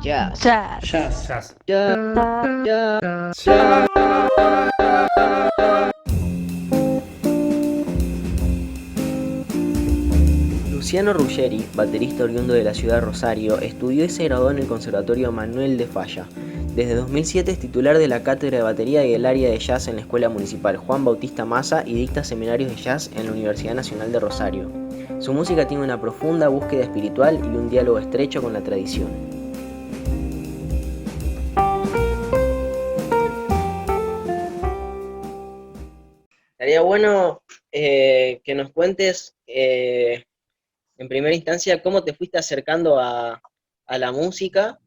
Jazz. Jazz. Jazz. Jazz. Jazz. Jazz. Jazz. Luciano Ruggeri, baterista oriundo de la ciudad de Rosario, estudió y se graduó en el Conservatorio Manuel de Falla. Desde 2007 es titular de la cátedra de batería y el área de jazz en la Escuela Municipal Juan Bautista Maza y dicta seminarios de jazz en la Universidad Nacional de Rosario. Su música tiene una profunda búsqueda espiritual y un diálogo estrecho con la tradición. Estaría bueno que nos cuentes en primera instancia cómo te fuiste acercando a la música,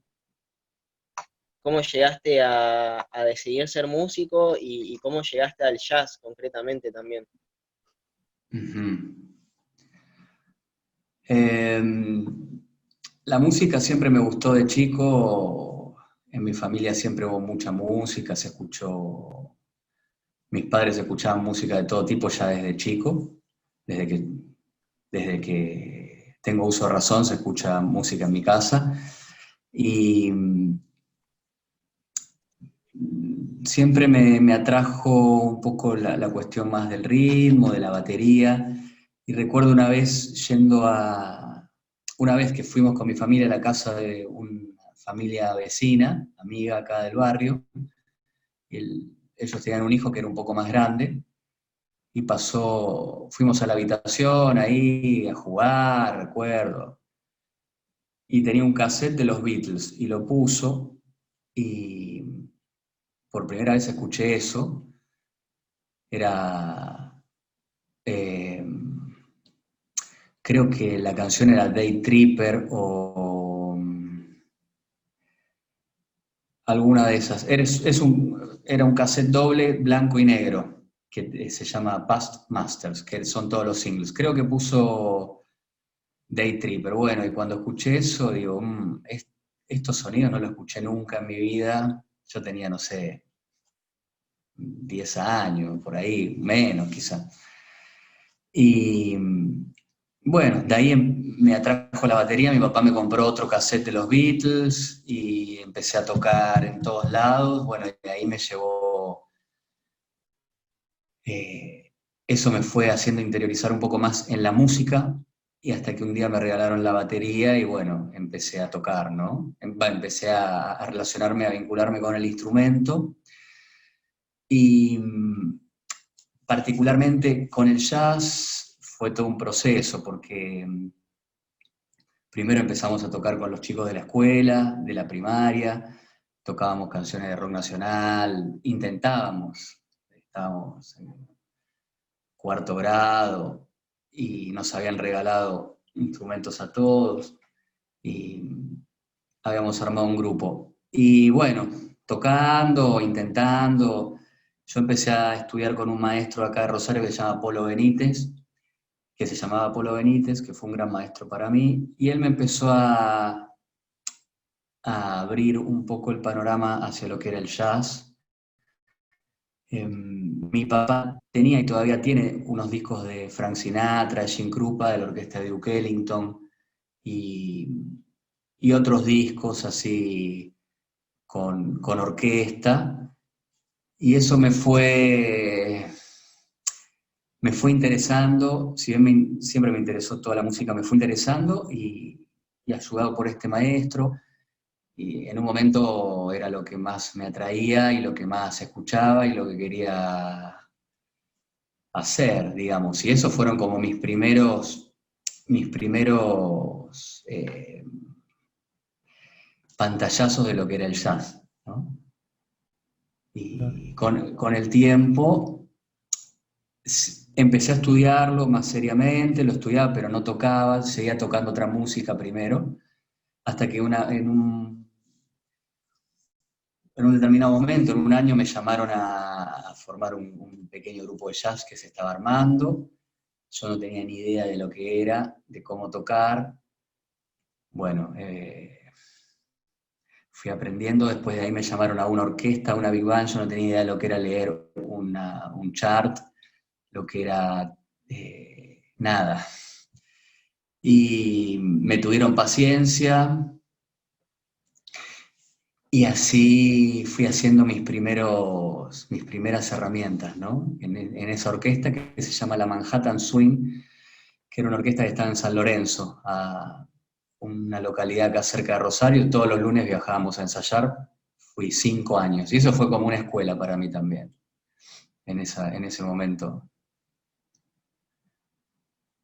cómo llegaste a decidir ser músico y cómo llegaste al jazz concretamente también. La música siempre me gustó de chico. En mi familia siempre hubo mucha música, se escuchó. Mis padres escuchaban música de todo tipo ya desde chico. Desde que tengo uso de razón se escucha música en mi casa. Y siempre me atrajo un poco la cuestión más del ritmo, de la batería. Y recuerdo una vez una vez que fuimos con mi familia a la casa de una familia vecina, amiga acá del barrio, ellos tenían un hijo que era un poco más grande, y fuimos a la habitación ahí a jugar, recuerdo, y tenía un cassette de los Beatles, y lo puso, y por primera vez escuché eso. Era, creo que la canción era Day Tripper o alguna de esas. Era un cassette doble blanco y negro que se llama Past Masters, que son todos los singles. Creo que puso Day Tripper. Bueno, y cuando escuché eso, digo, estos sonidos no los escuché nunca en mi vida. Yo tenía, no sé, 10 años, por ahí, menos quizá. Y bueno, de ahí me atrajo la batería, mi papá me compró otro cassette de los Beatles y empecé a tocar en todos lados. Bueno, y de ahí me llevó, eso me fue haciendo interiorizar un poco más en la música, y hasta que un día me regalaron la batería y bueno, empecé a tocar, ¿no? Empecé a relacionarme, a vincularme con el instrumento. Y particularmente con el jazz fue todo un proceso, porque primero empezamos a tocar con los chicos de la escuela, de la primaria, tocábamos canciones de rock nacional, estábamos en cuarto grado y nos habían regalado instrumentos a todos y habíamos armado un grupo. Y bueno, tocando, intentando, yo empecé a estudiar con un maestro acá de Rosario que se llama Polo Benítez, que se llamaba Polo Benítez, que fue un gran maestro para mí, y él me empezó a abrir un poco el panorama hacia lo que era el jazz. Mi papá tenía y todavía tiene unos discos de Frank Sinatra, Jim Krupa, de la orquesta de Duke Ellington, y, y otros discos así con orquesta, y eso me fue interesando. Si bien siempre me interesó toda la música, me fue interesando y ayudado por este maestro. Y en un momento era lo que más me atraía y lo que más escuchaba y lo que quería hacer, digamos. Y esos fueron como mis primeros pantallazos de lo que era el jazz, ¿no? Y con el tiempo empecé a estudiarlo más seriamente, lo estudiaba pero no tocaba, seguía tocando otra música primero, hasta que en un determinado momento, en un año, me llamaron a formar un pequeño grupo de jazz que se estaba armando. Yo no tenía ni idea de lo que era, de cómo tocar. Bueno, fui aprendiendo. Después de ahí me llamaron a una orquesta, a una big band. Yo no tenía idea de lo que era leer un chart, lo que era nada. Y me tuvieron paciencia. Y así fui haciendo mis primeras herramientas, ¿no? En esa orquesta que se llama la Manhattan Swing, que era una orquesta que estaba en San Lorenzo, a una localidad acá cerca de Rosario. Todos los lunes viajábamos a ensayar. Fui 5 años. Y eso fue como una escuela para mí también, en ese momento.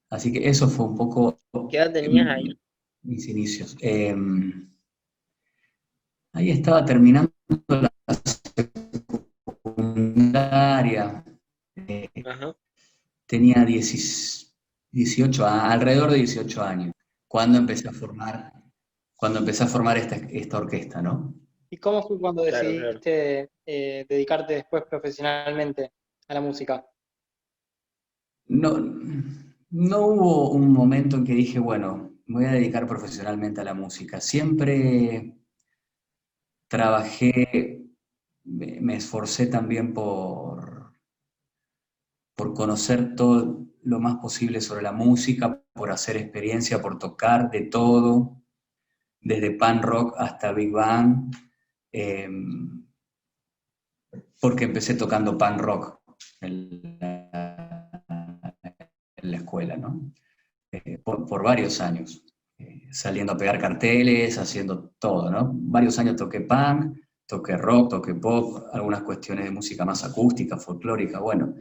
Así que eso fue un poco ¿Qué edad tenías ahí? mis inicios. Ahí estaba terminando la secundaria. eh, Ajá. Tenía 18, alrededor de 18 años, cuando empecé a formar, esta orquesta, ¿no? ¿Y cómo fue cuando Claro, claro. decidiste dedicarte después profesionalmente a la música? No, no hubo un momento en que dije, bueno, me voy a dedicar profesionalmente a la música. Siempre trabajé, me esforcé también por conocer todo lo más posible sobre la música, por hacer experiencia, por tocar de todo, desde punk rock hasta big band, eh, porque empecé tocando punk rock en la escuela, ¿no? Por varios años, saliendo a pegar carteles, haciendo todo, ¿no? Varios años toqué punk, toqué rock, toqué pop, algunas cuestiones de música más acústica, folclórica, bueno.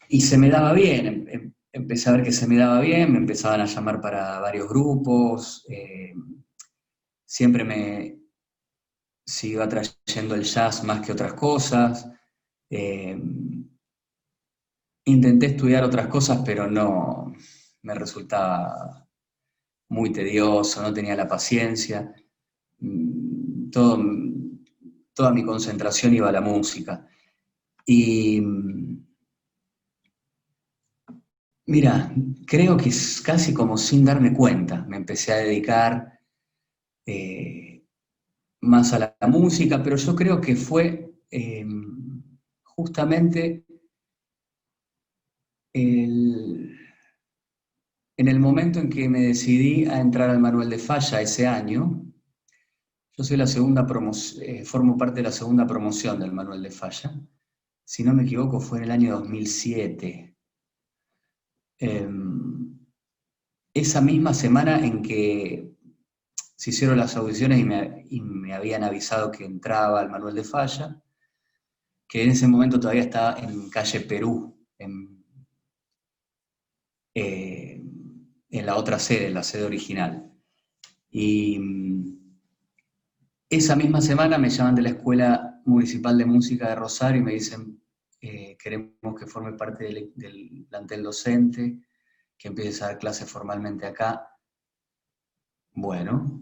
Y se me daba bien, empecé a ver que se me daba bien, me empezaban a llamar para varios grupos, siempre me siguió atrayendo el jazz más que otras cosas. Eh, Intenté estudiar otras cosas, pero no, me resultaba muy tedioso, no tenía la paciencia. Todo, toda mi concentración iba a la música. Y mira, creo que es casi como sin darme cuenta, me empecé a dedicar eh, más a la música, pero yo creo que fue justamente el, en el momento en que me decidí a entrar al Manuel de Falla ese año. Yo soy la segunda formo parte de la segunda promoción del Manuel de Falla. Si no me equivoco, fue en el año 2007. Eh, Esa misma semana en que se hicieron las audiciones y me habían avisado que entraba al Manuel de Falla, que en ese momento todavía estaba en calle Perú, eh, en la otra sede, en la sede original. Y esa misma semana me llaman de la Escuela Municipal de Música de Rosario y me dicen, queremos que forme parte del plantel docente, que empieces a dar clases formalmente acá. Bueno,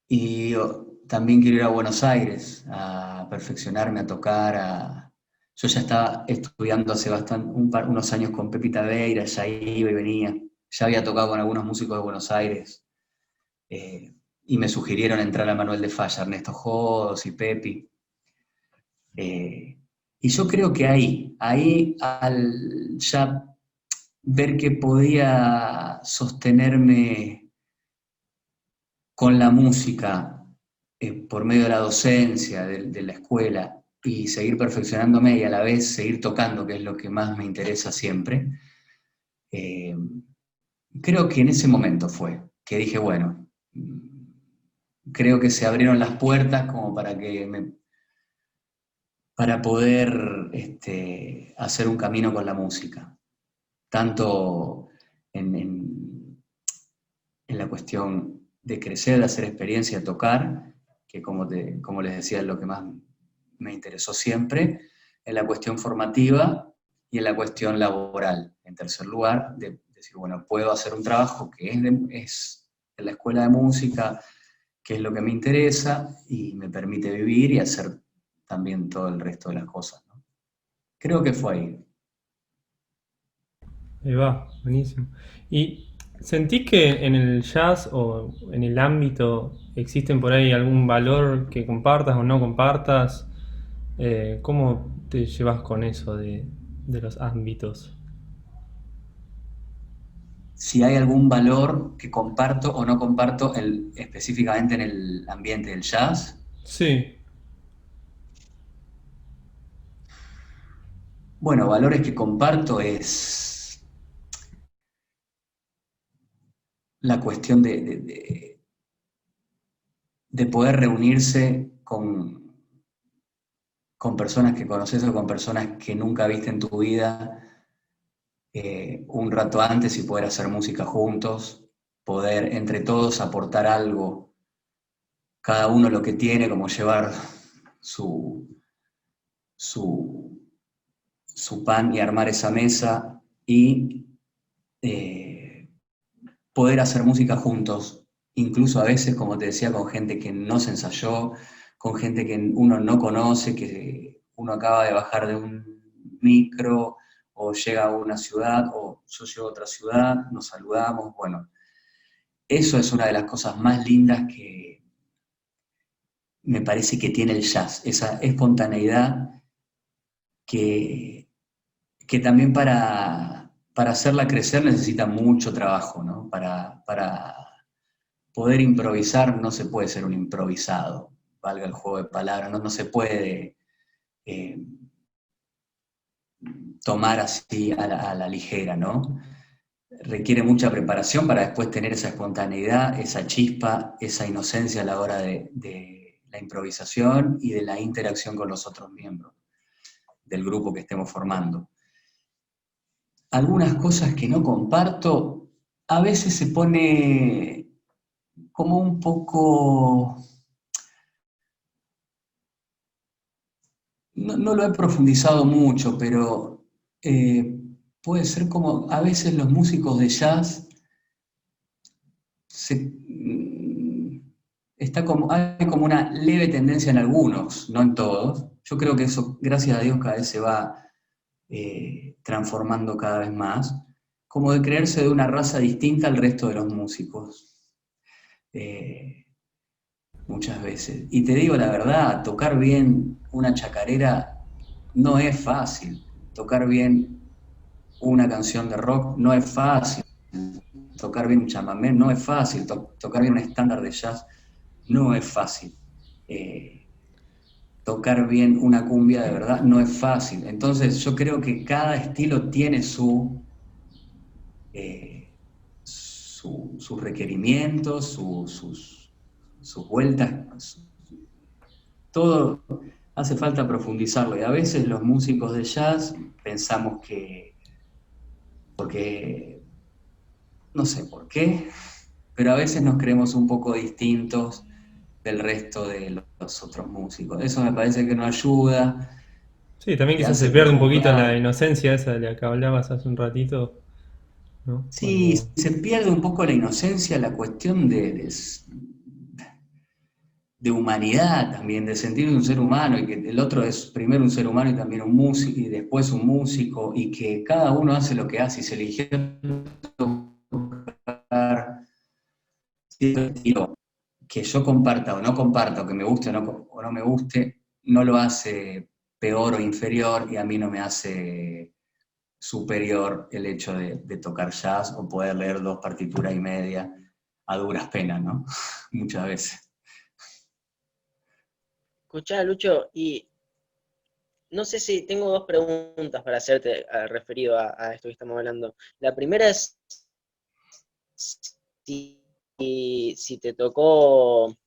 y yo también quiero ir a Buenos Aires a perfeccionarme, a tocar. Yo ya estaba estudiando hace unos años con Pepita Veira, ya iba y venía. Ya había tocado con algunos músicos de Buenos Aires. Y me sugirieron entrar a Manuel de Falla, Ernesto Jodos y Pepi. Y yo creo que ahí al ya ver que podía sostenerme con la música por medio de la docencia, de la escuela, y seguir perfeccionándome y a la vez seguir tocando, que es lo que más me interesa siempre, eh, creo que en ese momento fue que dije, bueno, creo que se abrieron las puertas como para poder hacer un camino con la música, tanto en la cuestión de crecer, de hacer experiencia, tocar, que como les decía es lo que más me interesó siempre, en la cuestión formativa y en la cuestión laboral. En tercer lugar, de decir, bueno, puedo hacer un trabajo que es en la escuela de música, que es lo que me interesa y me permite vivir y hacer también todo el resto de las cosas, ¿no? Creo que fue ahí. Ahí va, buenísimo. ¿Y sentís que en el jazz o en el ámbito existen por ahí algún valor que compartas o no compartas? ¿Cómo te llevas con eso de los ámbitos? Si hay algún valor que comparto o no comparto específicamente en el ambiente del jazz. Sí, Bueno, valores que comparto es la cuestión de poder reunirse con personas que conoces o con personas que nunca viste en tu vida un rato antes y poder hacer música juntos, poder entre todos aportar algo, cada uno lo que tiene, como llevar su, su, su pan y armar esa mesa y eh, poder hacer música juntos, incluso a veces, como te decía, con gente que no se ensayó, con gente que uno no conoce, que uno acaba de bajar de un micro o llega a una ciudad o yo llego a otra ciudad, nos saludamos, bueno, eso es una de las cosas más lindas que me parece que tiene el jazz, esa espontaneidad que, que también para hacerla crecer necesita mucho trabajo, ¿no? Para poder improvisar no se puede ser un improvisado, valga el juego de palabras, no se puede eh, tomar así a la ligera, ¿no? Requiere mucha preparación para después tener esa espontaneidad, esa chispa, esa inocencia a la hora de la improvisación y de la interacción con los otros miembros del grupo que estemos formando. Algunas cosas que no comparto, a veces se pone como un poco, no lo he profundizado mucho, pero puede ser como a veces los músicos de jazz hay como una leve tendencia en algunos, no en todos. Yo creo que eso, gracias a Dios, cada vez se va transformando cada vez más, como de creerse de una raza distinta al resto de los músicos. Eh, Muchas veces. Y te digo la verdad, tocar bien una chacarera no es fácil. Tocar bien una canción de rock no es fácil. Tocar bien un chamamé no es fácil. Tocar bien un estándar de jazz no es fácil. Eh, Tocar bien una cumbia de verdad no es fácil. Entonces yo creo que cada estilo tiene sus requerimientos, sus vueltas, todo hace falta profundizarlo. Y a veces los músicos de jazz pensamos que, porque no sé por qué, pero a veces nos creemos un poco distintos del resto de los otros músicos. Eso me parece que no ayuda, sí, también te quizás se hace pierde un poquito la preocupar. inocencia esa de la que hablabas hace un ratito, ¿no? Sí, Cuando... se pierde un poco la inocencia, la cuestión de humanidad también, de sentir de un ser humano, y que el otro es primero un ser humano y también un músico, y después un músico, y que cada uno hace lo que hace y se eligió tocar cierto estilo que yo comparta o no comparta, o que me guste o no me guste, no lo hace peor o inferior, y a mí no me hace superior el hecho de tocar jazz o poder leer dos partituras y media a duras penas, ¿no? Muchas veces. Escuchá, Lucho, y no sé si tengo dos preguntas para hacerte referido a esto que estamos hablando. La primera es si, si te tocó,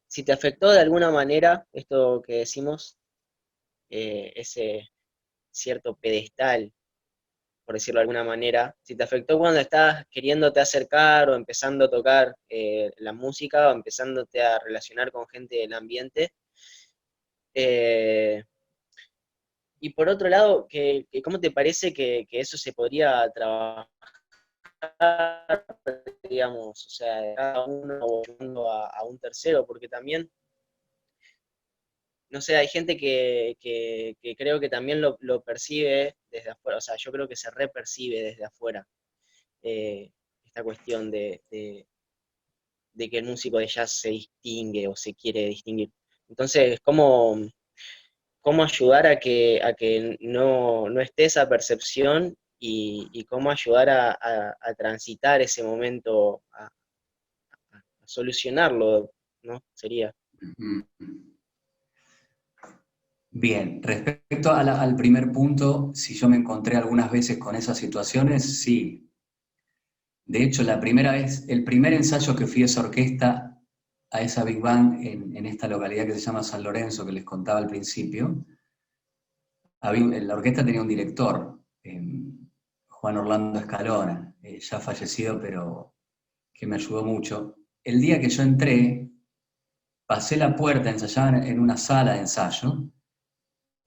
si te afectó de alguna manera esto que decimos, ese cierto pedestal, por decirlo de alguna manera, si te afectó cuando estabas queriéndote acercar o empezando a tocar la música o empezándote a relacionar con gente del ambiente. Eh, y por otro lado, ¿cómo te parece que eso se podría trabajar, digamos, o sea, de cada uno o ayudando a un tercero? Porque también, no sé, hay gente que creo que también lo percibe desde afuera, o sea, yo creo que se repercibe desde afuera esta cuestión de que el músico de jazz se distingue o se quiere distinguir. Entonces, ¿cómo ayudar a que no esté esa percepción y cómo ayudar a transitar ese momento, a solucionarlo, ¿no? Sería. Ujú. Bien, respecto al primer punto, si yo me encontré algunas veces con esas situaciones, sí. De hecho, la primera vez, el primer ensayo que fui a esa orquesta, a esa Big Band en esta localidad que se llama San Lorenzo, que les contaba al principio, la orquesta tenía un director, Juan Orlando Escalona, ya fallecido, pero que me ayudó mucho. El día que yo entré, pasé la puerta, ensayaba en una sala de ensayo.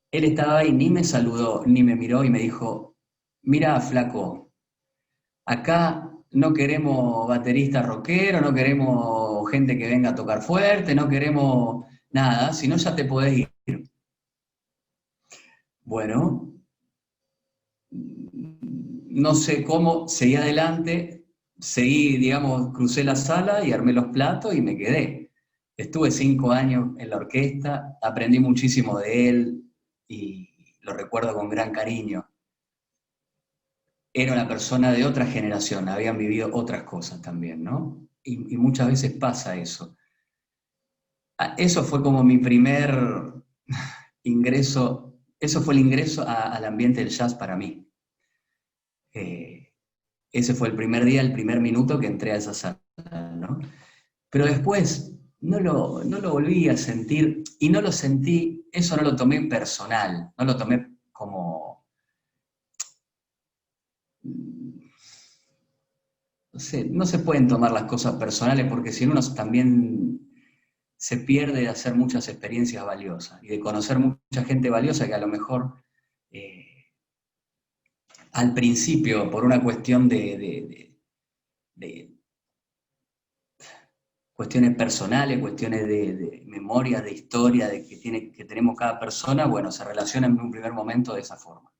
Él estaba ahí, ni me saludó, ni me miró y me dijo, mira, flaco, acá no queremos bateristas rockeros, no queremos gente que venga a tocar fuerte, no queremos nada, si no ya te podés ir. Bueno, no sé cómo, seguí adelante, seguí, digamos, crucé la sala y armé los platos y me quedé. Estuve 5 años en la orquesta, aprendí muchísimo de él y lo recuerdo con gran cariño. Era una persona de otra generación, habían vivido otras cosas también, ¿no? Y muchas veces pasa eso. Eso fue como mi primer ingreso, eso fue el ingreso al ambiente del jazz para mí. Ese fue el primer día, el primer minuto que entré a esa sala, ¿no? Pero después no lo volví a sentir, y no lo sentí, eso no lo tomé personal, no lo tomé como, no sé, no se pueden tomar las cosas personales porque si no uno también se pierde de hacer muchas experiencias valiosas y de conocer mucha gente valiosa que a lo mejor al principio, por una cuestión de cuestiones personales, cuestiones de memoria, de historia, que tenemos cada persona, bueno, se relacionan en un primer momento de esa forma.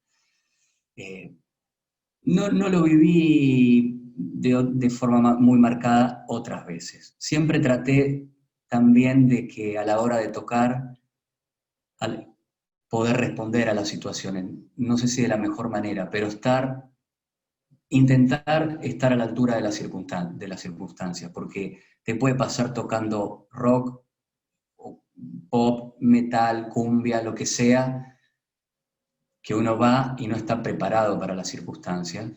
No lo viví de forma muy marcada otras veces. Siempre traté también de que a la hora de tocar, al poder responder a las situaciones, no sé si de la mejor manera, pero intentar estar a la altura de las circunstancias, porque te puede pasar tocando rock, pop, metal, cumbia, lo que sea, que uno va y no está preparado para las circunstancias,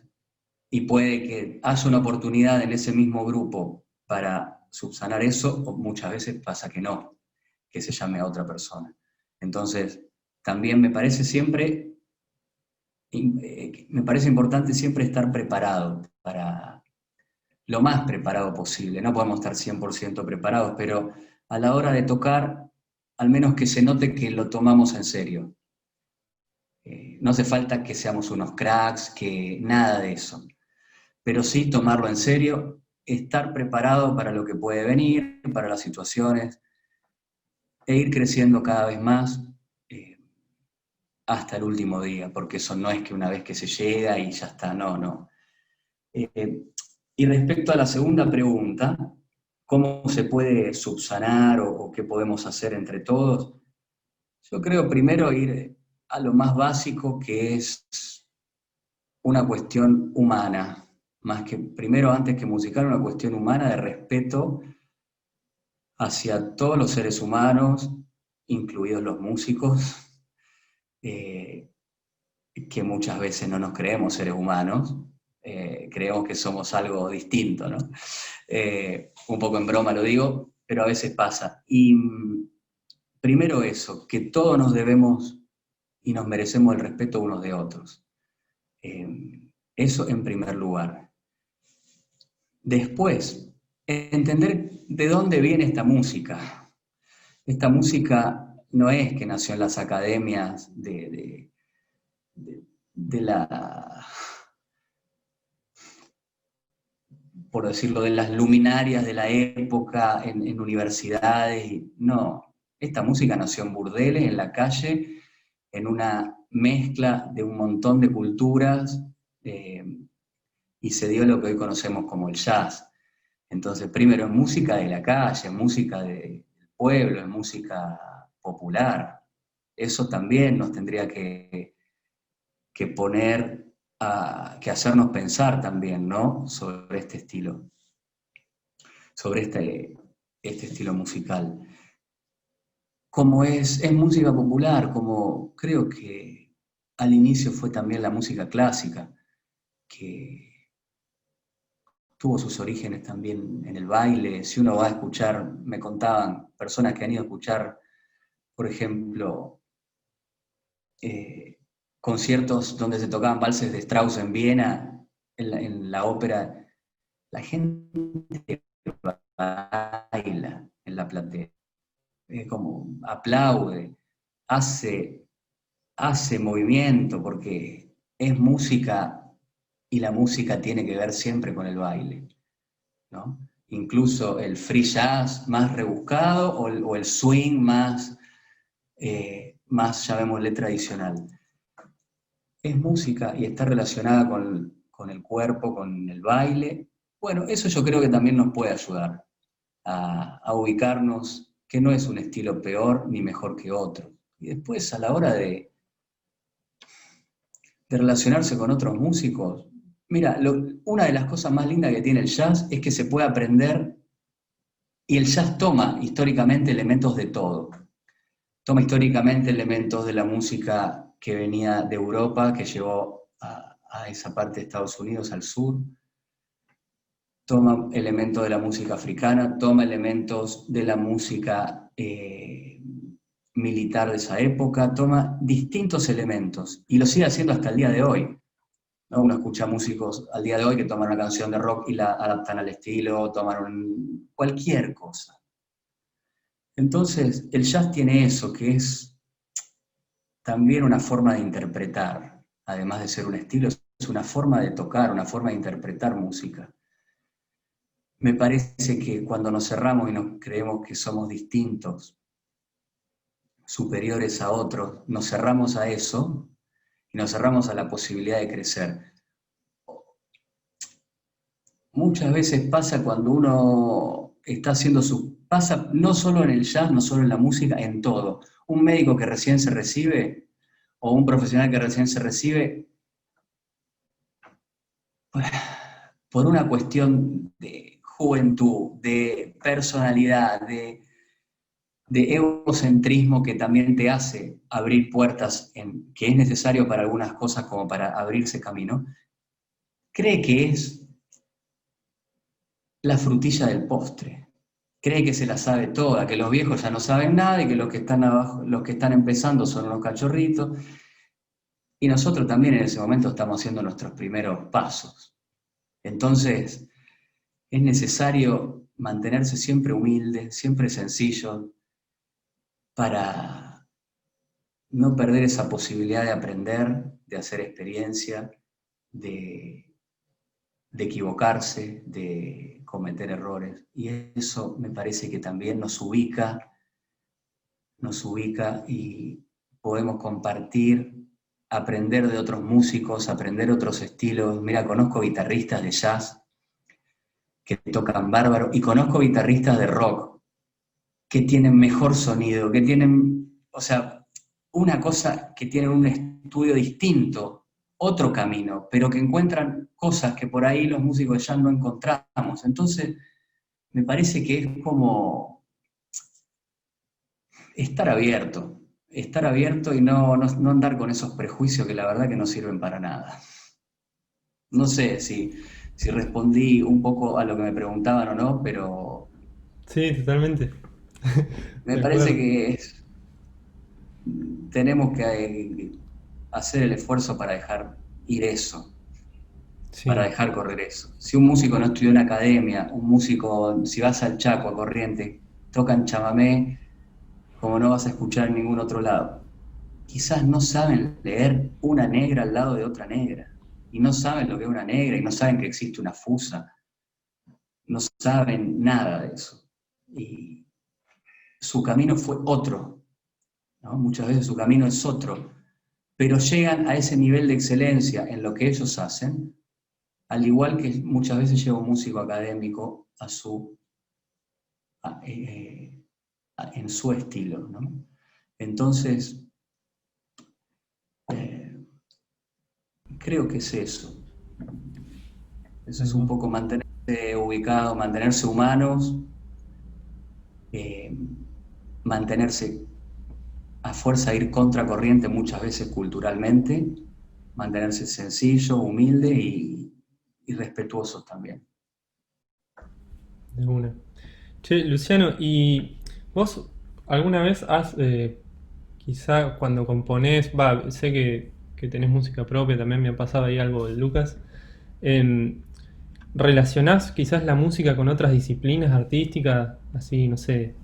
y puede que haya una oportunidad en ese mismo grupo para subsanar eso, o muchas veces pasa que no, que se llame a otra persona. Entonces, también me parece importante siempre estar preparado, para lo más preparado posible. No podemos estar 100% preparados, pero a la hora de tocar, al menos que se note que lo tomamos en serio. No hace falta que seamos unos cracks, que nada de eso, pero sí tomarlo en serio, estar preparado para lo que puede venir, para las situaciones, e ir creciendo cada vez más hasta el último día, porque eso no es que una vez que se llega y ya está, no. Y respecto a la segunda pregunta, ¿cómo se puede subsanar o qué podemos hacer entre todos? Yo creo primero ir a lo más básico, que es una cuestión humana, más que primero, antes que musical, una cuestión humana de respeto hacia todos los seres humanos, incluidos los músicos, que muchas veces no nos creemos seres humanos, creemos que somos algo distinto, ¿no? Un poco en broma lo digo, pero a veces pasa. Y primero eso, que todos nos debemos y nos merecemos el respeto unos de otros. Eso en primer lugar. Después, entender de dónde viene esta música. Esta música no es que nació en las academias de la, por decirlo, de las luminarias de la época, en universidades. No, esta música nació en burdeles, en la calle, en una mezcla de un montón de culturas, y se dio lo que hoy conocemos como el jazz. Entonces, primero es música de la calle, música del pueblo, es música popular. Eso también nos tendría que poner, que hacernos pensar también, ¿no? Sobre este estilo, sobre este estilo musical. como es música popular, como creo que al inicio fue también la música clásica, que tuvo sus orígenes también en el baile. Si uno va a escuchar, me contaban personas que han ido a escuchar, por ejemplo, conciertos donde se tocaban valses de Strauss en Viena, en la ópera, la gente baila en la platea, como aplaude, hace movimiento, porque es música y la música tiene que ver siempre con el baile, ¿no? Incluso el free jazz más rebuscado o el swing más, llamémosle, tradicional. Es música y está relacionada con el cuerpo, con el baile. Bueno, eso yo creo que también nos puede ayudar a ubicarnos, que no es un estilo peor ni mejor que otro. Y después, a la hora de relacionarse con otros músicos, mira, una de las cosas más lindas que tiene el jazz es que se puede aprender, y el jazz toma históricamente elementos de todo. Toma históricamente elementos de la música que venía de Europa, que llegó a esa parte de Estados Unidos, al sur. Toma elementos de la música africana, toma elementos de la música militar de esa época, toma distintos elementos y lo sigue haciendo hasta el día de hoy, ¿no? Uno escucha músicos al día de hoy que toman una canción de rock y la adaptan al estilo, toman cualquier cosa. Entonces, el jazz tiene eso, que es también una forma de interpretar, además de ser un estilo, es una forma de tocar, una forma de interpretar música. Me parece que cuando nos cerramos y nos creemos que somos distintos, superiores a otros, nos cerramos a eso y nos cerramos a la posibilidad de crecer. Muchas veces pasa cuando uno está haciendo pasa no solo en el jazz, no solo en la música, en todo. Un médico que recién se recibe, o un profesional que recién se recibe, por una cuestión de juventud, de personalidad, de egocentrismo que también te hace abrir puertas que es necesario para algunas cosas como para abrirse camino, cree que es la frutilla del postre. Cree que se la sabe toda, que los viejos ya no saben nada y que los que están abajo, los que están empezando son unos cachorritos. Y nosotros también en ese momento estamos haciendo nuestros primeros pasos. Entonces, es necesario mantenerse siempre humilde, siempre sencillo, para no perder esa posibilidad de aprender, de hacer experiencia, de equivocarse, de cometer errores. Y eso me parece que también nos ubica y podemos compartir, aprender de otros músicos, aprender otros estilos. Mira, conozco guitarristas de jazz que tocan bárbaro y conozco guitarristas de rock que tienen mejor sonido, que tienen, o sea, una cosa que tienen un estudio distinto, otro camino, pero que encuentran cosas que por ahí los músicos ya no encontramos. Entonces, me parece que es como estar abierto y no andar con esos prejuicios que la verdad que no sirven para nada. No sé si respondí un poco a lo que me preguntaban o no, pero Sí, totalmente. me De parece acuerdo. que tenemos que hacer el esfuerzo para dejar ir eso, para Sí, dejar correr eso. Si un músico no estudió en academia, si vas al Chaco, a Corrientes, tocan chamamé como no vas a escuchar en ningún otro lado. Quizás no saben leer una negra al lado de otra negra, y no saben lo que es una negra, y no saben que existe una fusa, no saben nada de eso. Y su camino fue otro, ¿no? Muchas veces su camino es otro, pero llegan a ese nivel de excelencia en lo que ellos hacen, al igual que muchas veces llega un músico académico en su estilo, ¿no? Entonces, creo que es eso. Eso es un poco mantenerse ubicados, mantenerse humanos, mantenerse a fuerza de ir contracorriente muchas veces culturalmente, mantenerse sencillo, humilde y respetuosos también. De una. Che, Luciano, ¿y vos alguna vez has, quizá cuando componés, sé que tenés música propia, también me ha pasado ahí algo de Lucas, em, ¿relacionás quizás la música con otras disciplinas artísticas, así, no sé,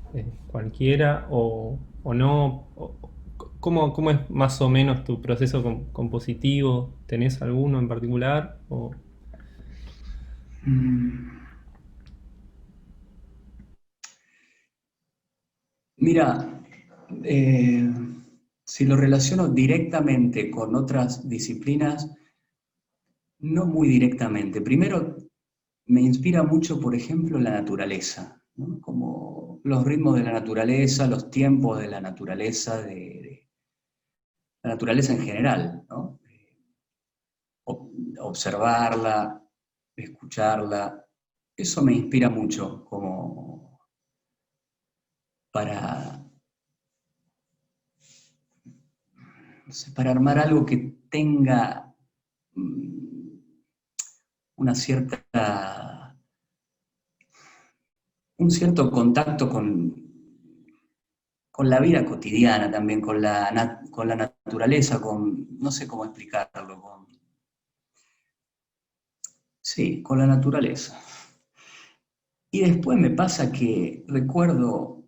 cualquiera, o no? ¿Cómo es más o menos tu proceso compositivo? ¿Tenés alguno en particular? Mm, Mira, eh, si lo relaciono directamente con otras disciplinas, no muy directamente. Primero, me inspira mucho, por ejemplo, la naturaleza, ¿no? Como los ritmos de la naturaleza, los tiempos de la naturaleza, de la naturaleza en general, ¿no? Observarla, escucharla, eso me inspira mucho como para, no sé, para armar algo que tenga una cierta, un cierto contacto con la vida cotidiana también, con la naturaleza, no sé cómo explicarlo, sí, con la naturaleza. Y después me pasa que recuerdo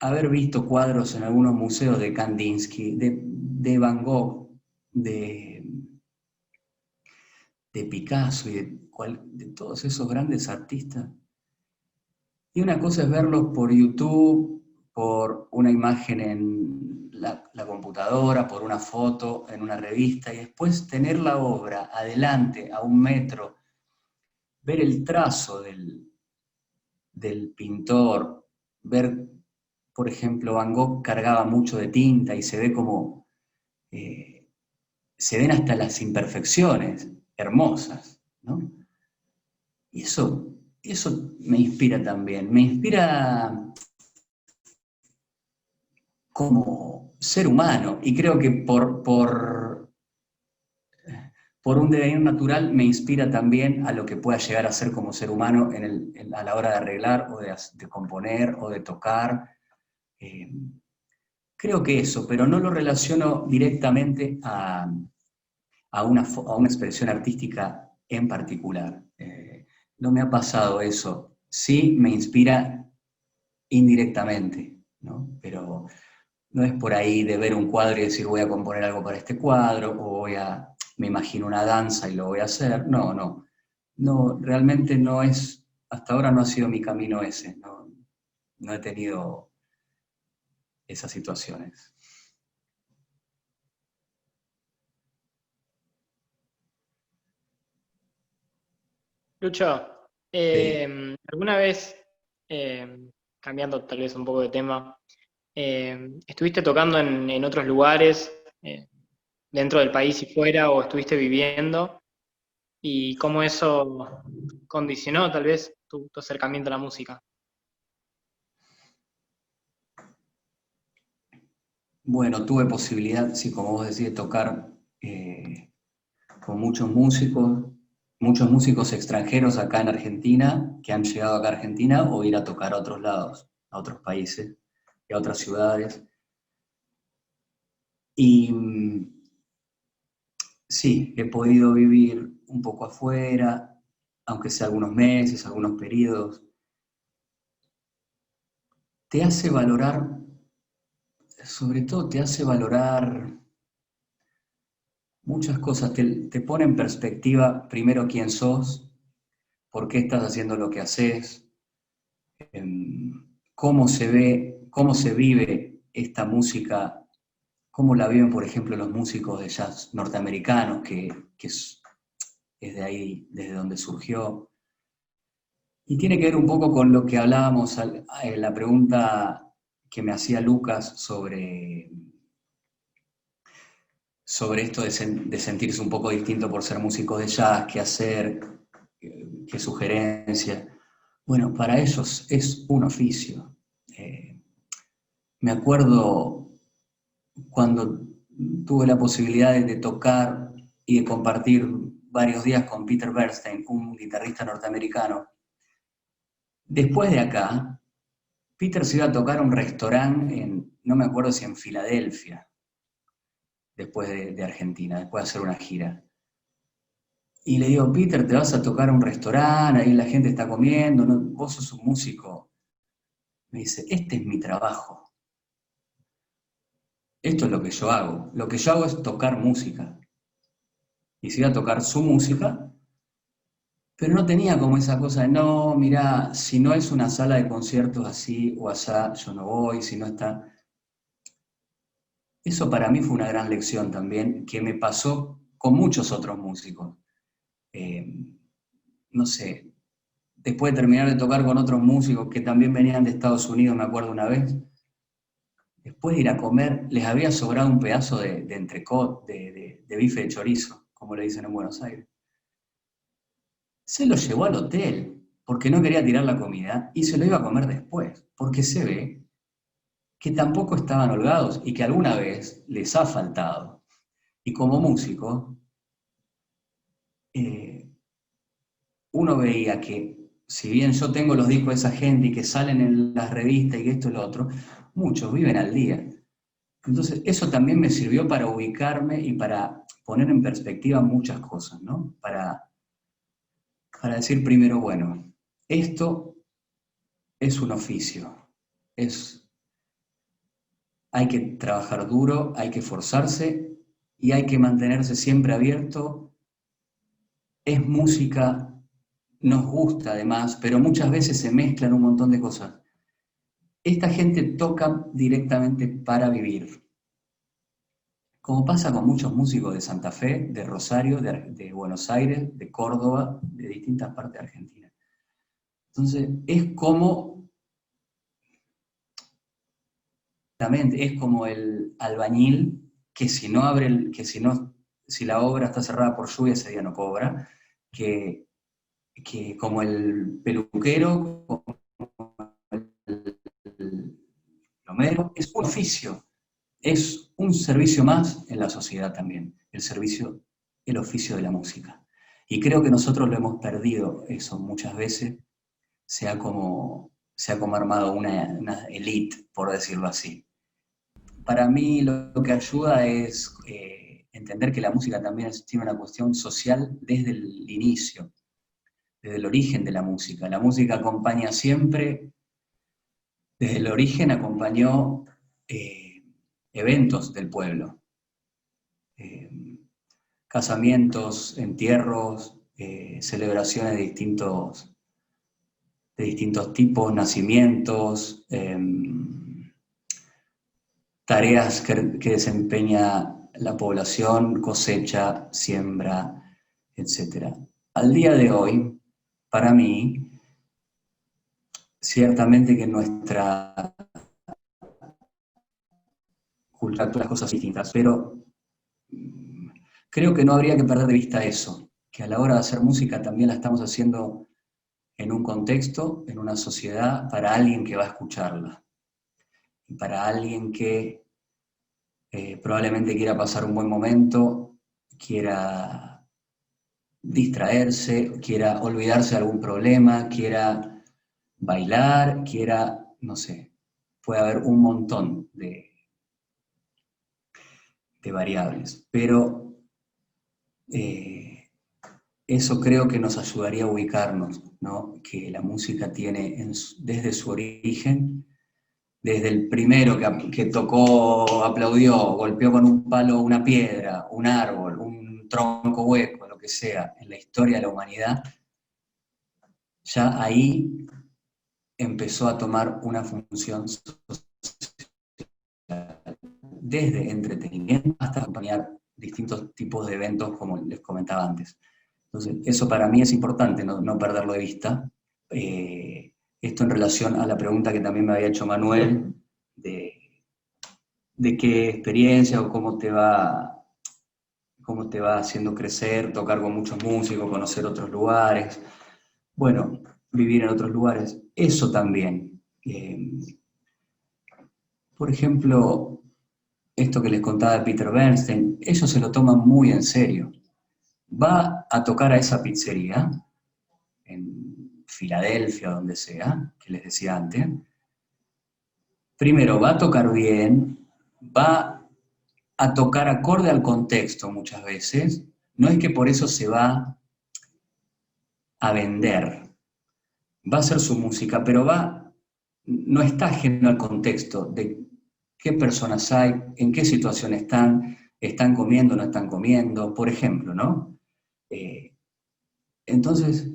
haber visto cuadros en algunos museos de Kandinsky, de Van Gogh, de, de Picasso y de todos esos grandes artistas. Y una cosa es verlos por YouTube, por una imagen en la computadora, por una foto en una revista, y después tener la obra adelante, a 1 metro, ver el trazo del pintor, ver, por ejemplo, Van Gogh cargaba mucho de tinta y se ve como, se ven hasta las imperfecciones hermosas, ¿no? Y eso me inspira también, me inspira como ser humano, y creo que por un devenir natural me inspira también a lo que pueda llegar a ser como ser humano a la hora de arreglar o de componer o de tocar. Eh, Creo que eso, pero no lo relaciono directamente a una expresión artística en particular. No me ha pasado eso. Sí me inspira indirectamente, ¿no? Pero no es por ahí de ver un cuadro y decir voy a componer algo para este cuadro, o me imagino una danza y lo voy a hacer. No, no. No, realmente no es, hasta ahora no ha sido mi camino ese. No, no he tenido esas situaciones. Lucho, Sí. ¿alguna vez, cambiando tal vez un poco de tema, estuviste tocando en otros lugares, dentro del país y fuera, o estuviste viviendo? ¿Y cómo eso condicionó tal vez tu acercamiento a la música? Bueno, tuve posibilidad, sí, como vos decís, de tocar con muchos músicos extranjeros acá en Argentina, que han llegado acá a Argentina, o ir a tocar a otros lados, a otros países y a otras ciudades. Y sí, he podido vivir un poco afuera, aunque sea algunos meses, algunos periodos. Te hace valorar, sobre todo te hace valorar muchas cosas, te pone en perspectiva primero quién sos, por qué estás haciendo lo que haces, cómo se ve, cómo se vive esta música, cómo la viven, por ejemplo, los músicos de jazz norteamericanos, que es de ahí, desde donde surgió. Y tiene que ver un poco con lo que hablábamos en la pregunta que me hacía Lucas sobre esto de sentirse un poco distinto por ser músico de jazz, qué hacer, qué sugerencia. Bueno, para ellos es un oficio. Me acuerdo cuando tuve la posibilidad de tocar y de compartir varios días con Peter Bernstein, un guitarrista norteamericano, después de acá, Peter se iba a tocar a un restaurante no me acuerdo si en Filadelfia, después de Argentina, después de hacer una gira. Y le digo, Peter, te vas a tocar a un restaurante, ahí la gente está comiendo, ¿no? Vos sos un músico. Me dice, este es mi trabajo. Esto es lo que yo hago. Lo que yo hago es tocar música. Y se iba a tocar su música, pero no tenía como esa cosa de, no, mirá, si no es una sala de conciertos así o asá, yo no voy, si no está... Eso para mí fue una gran lección también, que me pasó con muchos otros músicos. No sé, después de terminar de tocar con otros músicos que también venían de Estados Unidos, me acuerdo una vez, después de ir a comer, les había sobrado un pedazo de entrecot, de bife de chorizo, como le dicen en Buenos Aires. Se lo llevó al hotel, porque no quería tirar la comida, y se lo iba a comer después, porque se ve que tampoco estaban holgados y que alguna vez les ha faltado. Y como músico, uno veía que, si bien yo tengo los discos de esa gente y que salen en las revistas y que esto y lo otro, muchos viven al día. Entonces, eso también me sirvió para ubicarme y para poner en perspectiva muchas cosas, ¿no? Para decir primero, bueno, esto es un oficio, hay que trabajar duro, hay que esforzarse y hay que mantenerse siempre abierto. Es música, nos gusta además, pero muchas veces se mezclan un montón de cosas. Esta gente toca directamente para vivir, como pasa con muchos músicos de Santa Fe, de Rosario, de Buenos Aires, de Córdoba, de distintas partes de Argentina. Entonces, es como el albañil que si no abre, si la obra está cerrada por lluvia, ese día no cobra, que como el peluquero, como el plomero, es un oficio, es un servicio más en la sociedad también, el oficio de la música. Y creo que nosotros lo hemos perdido eso muchas veces, se ha como armado una élite, por decirlo así. Para mí lo que ayuda es entender que la música también tiene una cuestión social desde el inicio, desde el origen de la música. La música acompaña siempre, desde el origen acompañó eventos del pueblo, casamientos, entierros, celebraciones de distintos tipos, nacimientos, tareas que desempeña la población, cosecha, siembra, etc. Al día de hoy, para mí, ciertamente que nuestra cultura las cosas distintas, pero creo que no habría que perder de vista eso, que a la hora de hacer música también la estamos haciendo en un contexto, en una sociedad, para alguien que va a escucharla, y para alguien que probablemente quiera pasar un buen momento, quiera distraerse, quiera olvidarse de algún problema, quiera bailar, quiera, no sé, puede haber un montón de variables, pero eso creo que nos ayudaría a ubicarnos, ¿no? Que la música tiene desde su origen, desde el primero que tocó, aplaudió, golpeó con un palo una piedra, un árbol, un tronco hueco, lo que sea, en la historia de la humanidad, ya ahí empezó a tomar una función social, desde entretenimiento hasta acompañar distintos tipos de eventos, como les comentaba antes. Entonces, eso para mí es importante, no perderlo de vista. Esto en relación a la pregunta que también me había hecho Manuel, de qué experiencia o cómo te va haciendo crecer, tocar con muchos músicos, conocer otros lugares. Bueno, vivir en otros lugares, eso también. Por ejemplo, esto que les contaba de Peter Bernstein, ellos se lo toman muy en serio. Va a tocar a esa pizzería, en Filadelfia o donde sea, que les decía antes. Primero, va a tocar bien, va a tocar acorde al contexto muchas veces. No es que por eso se va a vender, va a hacer su música, pero no está ajeno al contexto de qué personas hay, en qué situación están comiendo, no están comiendo, por ejemplo, ¿no? Entonces,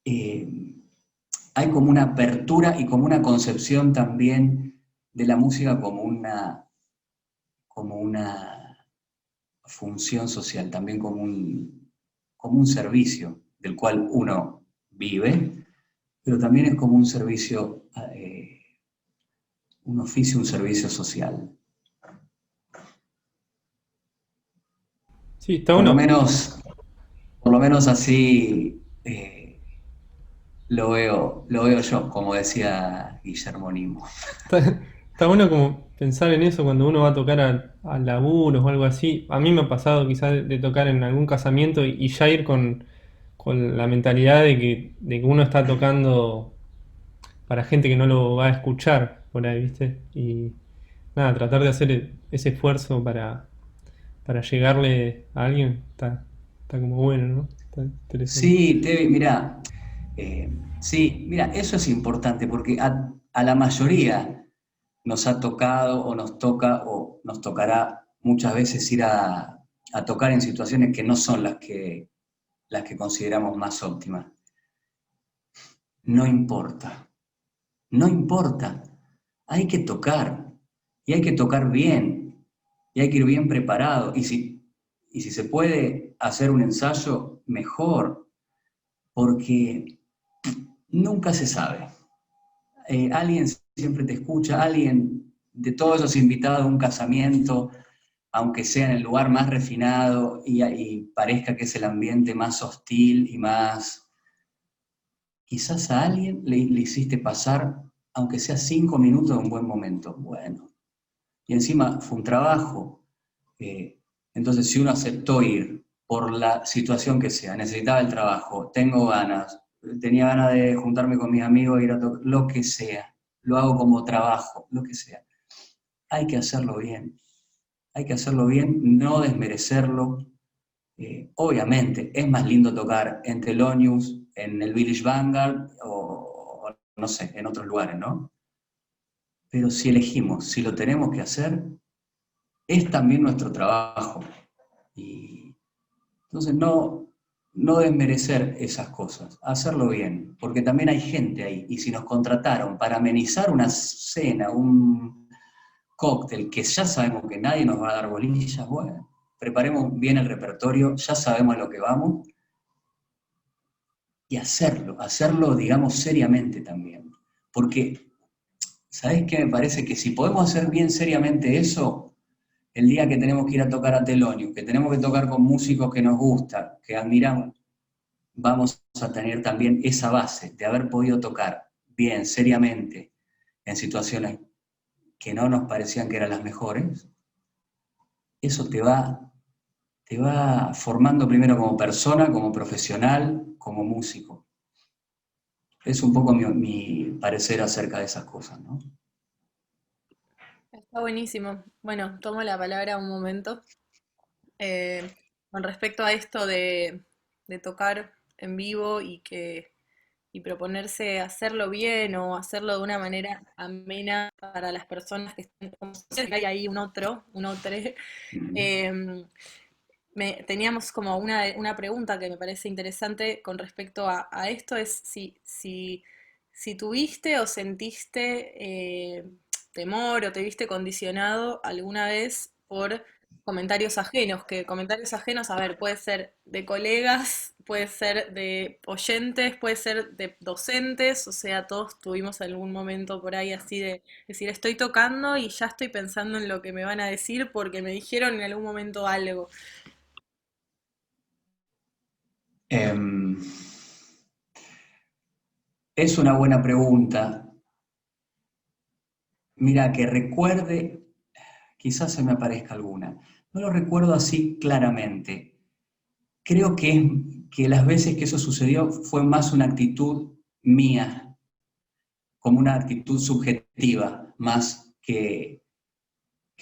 hay como una apertura y como una concepción también de la música como una función social, también como un servicio del cual uno vive, pero también es como un servicio, un oficio, un servicio social. Sí, está Por lo bueno. menos, por lo menos así lo veo yo, como decía Guillermo Nimo. Está bueno como pensar en eso cuando uno va a tocar a laburos o algo así. A mí me ha pasado quizás de tocar en algún casamiento y ya ir con la mentalidad de que uno está tocando para gente que no lo va a escuchar por ahí, ¿viste? Y nada, tratar de hacer ese esfuerzo para llegarle a alguien está como bueno, ¿no? Está interesante. Sí, mira, sí, mira, eso es importante porque a la mayoría nos ha tocado o nos toca o nos tocará muchas veces ir a tocar en situaciones que no son las que consideramos más óptimas. No importa, no importa. Hay que tocar y hay que tocar bien y hay que ir bien preparado. Y si se puede hacer un ensayo, mejor, porque nunca se sabe. Alguien siempre te escucha, alguien de todos esos invitados a un casamiento, aunque sea en el lugar más refinado y parezca que es el ambiente más hostil y más... Quizás a alguien le hiciste pasar, aunque sea 5 minutos de un buen momento. Bueno, y encima fue un trabajo. eh, entonces, si uno aceptó ir por la situación que sea, necesitaba el trabajo, tengo ganas, tenía ganas de juntarme con mis amigos, ir a tocar, lo que sea, lo hago como trabajo, lo que sea. Hay que hacerlo bien, hay que hacerlo bien, no desmerecerlo. Obviamente, es más lindo tocar en Thelonious, en el Village Vanguard o, no sé, en otros lugares, ¿no? Pero si elegimos, si lo tenemos que hacer, es también nuestro trabajo. Y entonces no desmerecer esas cosas, hacerlo bien, porque también hay gente ahí. Y si nos contrataron para amenizar una cena, un cóctel que ya sabemos que nadie nos va a dar bolillas, bueno, preparemos bien el repertorio, ya sabemos a lo que vamos, y hacerlo, digamos, seriamente también. Porque, ¿sabés qué? Me parece que si podemos hacer bien seriamente eso, el día que tenemos que ir a tocar a Telonio, que tenemos que tocar con músicos que nos gusta, que admiramos, vamos a tener también esa base de haber podido tocar bien, seriamente, en situaciones que no nos parecían que eran las mejores. Eso te va formando primero como persona, como profesional, como músico. Es un poco mi parecer acerca de esas cosas, ¿no? Está buenísimo. Bueno, tomo la palabra un momento. Eh, con respecto a esto de tocar en vivo y proponerse hacerlo bien o hacerlo de una manera amena para las personas que están como que hay ahí un otro. Eh, teníamos como una pregunta que me parece interesante con respecto a esto, es si tuviste o sentiste temor o te viste condicionado alguna vez por comentarios ajenos, que comentarios ajenos, a ver, puede ser de colegas, puede ser de oyentes, puede ser de docentes, o sea, todos tuvimos algún momento por ahí así de decir, estoy tocando y ya estoy pensando en lo que me van a decir porque me dijeron en algún momento algo. Em, es una buena pregunta. Mira, que recuerde, quizás se me aparezca alguna. No lo recuerdo así claramente. Creo que las veces que eso sucedió fue más una actitud mía, como una actitud subjetiva, más que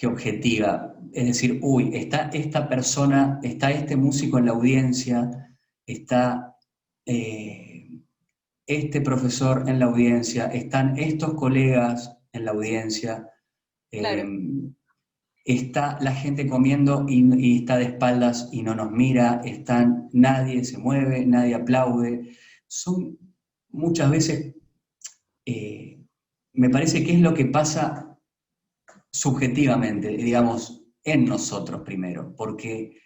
objetiva. Es decir, uy, está esta persona, está este músico en la audiencia, está este profesor en la audiencia, están estos colegas en la audiencia, Claro, está la gente comiendo y está de espaldas y no nos mira, nadie se mueve, nadie aplaude. Son muchas veces, me parece que es lo que pasa subjetivamente, digamos, en nosotros primero, porque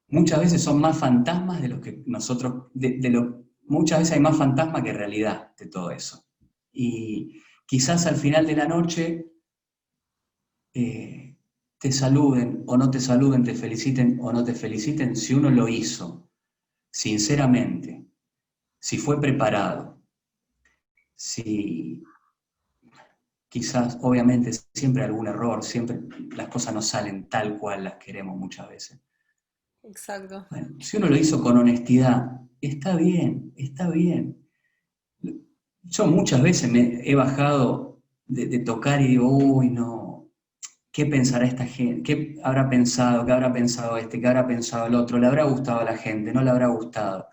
muchas veces son más fantasmas de lo que nosotros, muchas veces hay más fantasma que realidad de todo eso. Y quizás al final de la noche te saluden o no te saluden, te feliciten o no te feliciten, si uno lo hizo sinceramente, si fue preparado, si quizás, obviamente, siempre hay algún error, siempre las cosas no salen tal cual las queremos muchas veces. exacto. Bueno, si uno lo hizo con honestidad, está bien, está bien. Yo muchas veces me he bajado de tocar y digo, uy, no, ¿qué pensará esta gente? ¿Qué habrá pensado? ¿Qué habrá pensado este? ¿Qué habrá pensado el otro? ¿Le habrá gustado a la gente? ¿No le habrá gustado?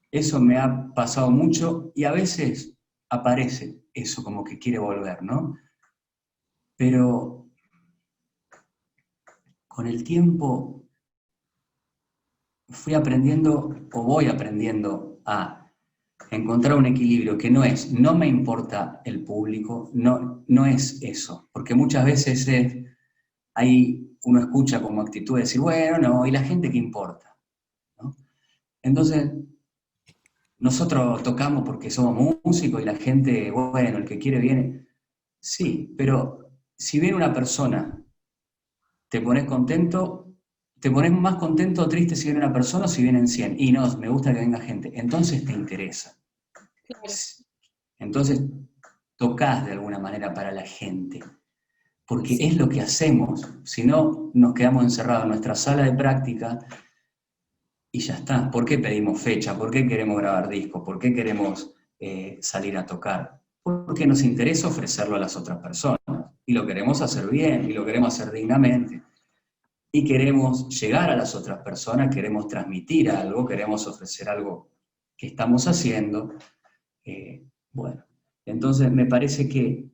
Eso me ha pasado mucho y a veces aparece eso como que quiere volver, ¿no? Pero con el tiempo fui aprendiendo o voy aprendiendo a encontrar un equilibrio que no me importa el público, no es eso, porque muchas veces ahí uno escucha como actitud de decir, bueno, no, ¿y la gente qué importa? ¿No? Entonces, nosotros tocamos porque somos músicos y la gente, bueno, el que quiere viene. Sí, pero si viene una persona, te pones contento, te pones más contento o triste si viene una persona o si vienen 100. Y no, me gusta que venga gente. Entonces te interesa. Claro, Entonces tocas de alguna manera para la gente. Porque sí, es lo que hacemos. Si no, nos quedamos encerrados en nuestra sala de práctica y ya está. ¿Por qué pedimos fecha? ¿Por qué queremos grabar discos? ¿Por qué queremos salir a tocar? Porque nos interesa ofrecerlo a las otras personas. Y lo queremos hacer bien, y lo queremos hacer dignamente. Y queremos llegar a las otras personas, queremos transmitir algo, queremos ofrecer algo que estamos haciendo. Bueno, entonces me parece que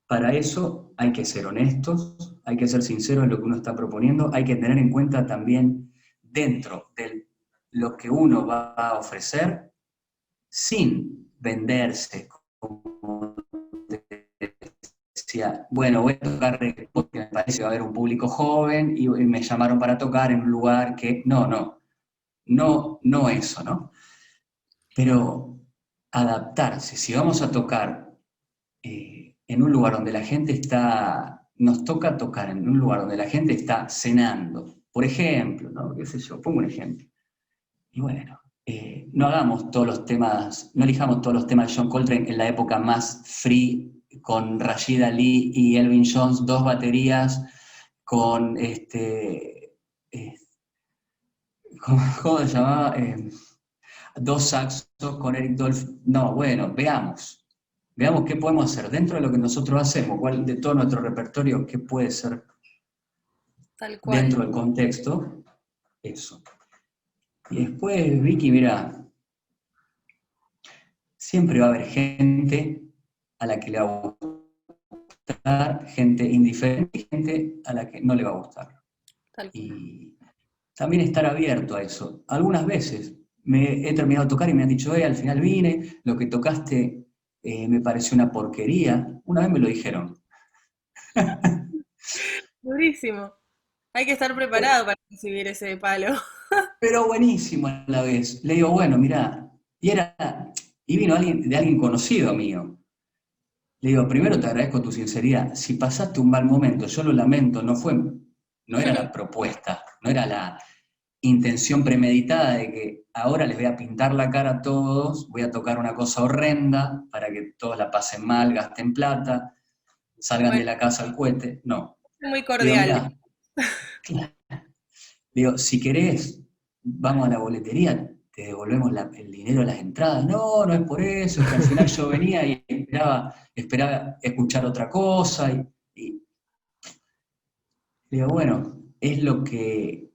para eso hay que ser honestos, hay que ser sinceros en lo que uno está proponiendo, hay que tener en cuenta también dentro de lo que uno va a ofrecer, sin venderse, como te decía, bueno, voy a tocar porque me parece que va a haber un público joven y me llamaron para tocar en un lugar que... No eso, ¿no? Pero adaptarse, si vamos a tocar en un lugar donde la gente está, nos toca tocar en un lugar donde la gente está cenando, por ejemplo, ¿no? ¿Qué sé yo? Pongo un ejemplo. Y bueno, no hagamos todos los temas, no elijamos todos los temas de John Coltrane en la época más free, con Rashid Ali y Elvin Jones, dos baterías, con ¿cómo se llamaba? Dos saxos con Eric Dolphy. No, bueno, veamos qué podemos hacer dentro de lo que nosotros hacemos, cuál de todo nuestro repertorio, qué puede ser tal cual. dentro del contexto, eso. Y después, Vicky, mira, siempre va a haber gente a la que le va a gustar, gente indiferente y gente a la que no le va a gustar. Tal cual. Y también estar abierto a eso. Algunas veces me he terminado de tocar y me han dicho, al final vine, lo que tocaste me pareció una porquería. Una vez me lo dijeron. Durísimo. Hay que estar preparado para recibir ese palo. Pero buenísimo a la vez. Le digo, bueno, mirá, y vino alguien, de alguien conocido mío. Le digo, primero te agradezco tu sinceridad. Si pasaste un mal momento, yo lo lamento, no era la propuesta, no era la intención premeditada de que ahora les voy a pintar la cara a todos, voy a tocar una cosa horrenda para que todos la pasen mal, gasten plata. salgan de Bueno, la casa al cohete, no. muy Digo, cordial. mirá, claro. Digo, si querés, vamos a la boletería, te devolvemos el dinero de las entradas. No, no es por eso, es que al final yo venía y esperaba escuchar otra cosa. Y digo, bueno, es lo que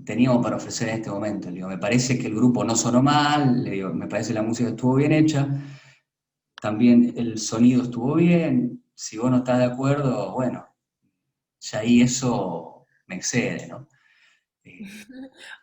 teníamos para ofrecer en este momento. Le digo, me parece que el grupo no sonó mal, le digo, me parece que la música estuvo bien hecha, también el sonido estuvo bien. Si vos no estás de acuerdo, bueno, ya ahí eso me excede, ¿no?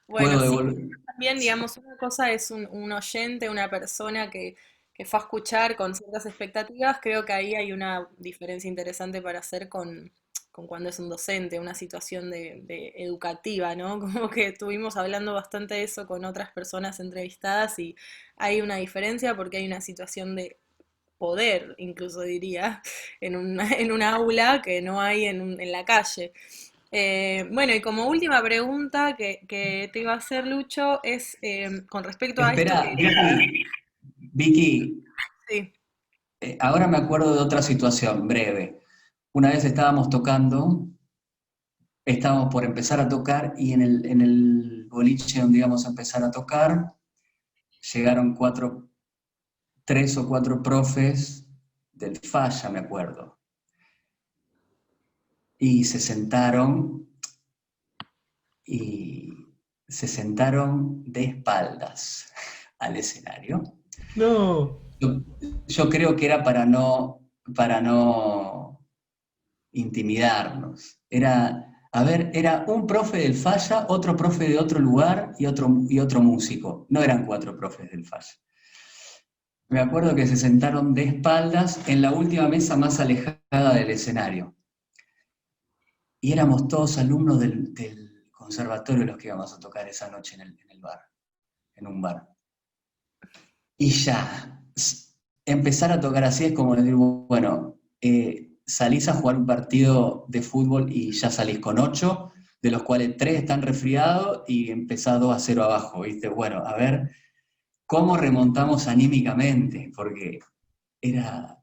Bueno, Puedo sí, devolver. también, digamos, una cosa es un oyente, una persona que fue a escuchar con ciertas expectativas. Creo que ahí hay una diferencia interesante para hacer con cuando es un docente, una situación de educativa, ¿no? Como que estuvimos hablando bastante de eso con otras personas entrevistadas y hay una diferencia porque hay una situación de poder, incluso diría, en un aula que no hay en la calle. Bueno, y como última pregunta que te iba a hacer, Lucho, es con respecto a esto Espera, que... Vicky, Sí, ahora me acuerdo de otra situación breve. Una vez estábamos por empezar a tocar y en el boliche donde íbamos a empezar a tocar, llegaron tres o cuatro profes del Falla, me acuerdo, y y se sentaron de espaldas al escenario. No, Yo, yo creo que era para no intimidarnos. Era un profe del Falla, otro profe de otro lugar y otro músico. No eran cuatro profes del Falla. Me acuerdo que se sentaron de espaldas en la última mesa más alejada del escenario. Y éramos todos alumnos del conservatorio los que íbamos a tocar esa noche en el bar, en un bar. Y ya, empezar a tocar así es como decir, bueno, salís a jugar un partido de fútbol y ya salís con 8, de los cuales 3 están resfriados y empezás 2-0 abajo, ¿viste? Bueno, a ver cómo remontamos anímicamente, porque era...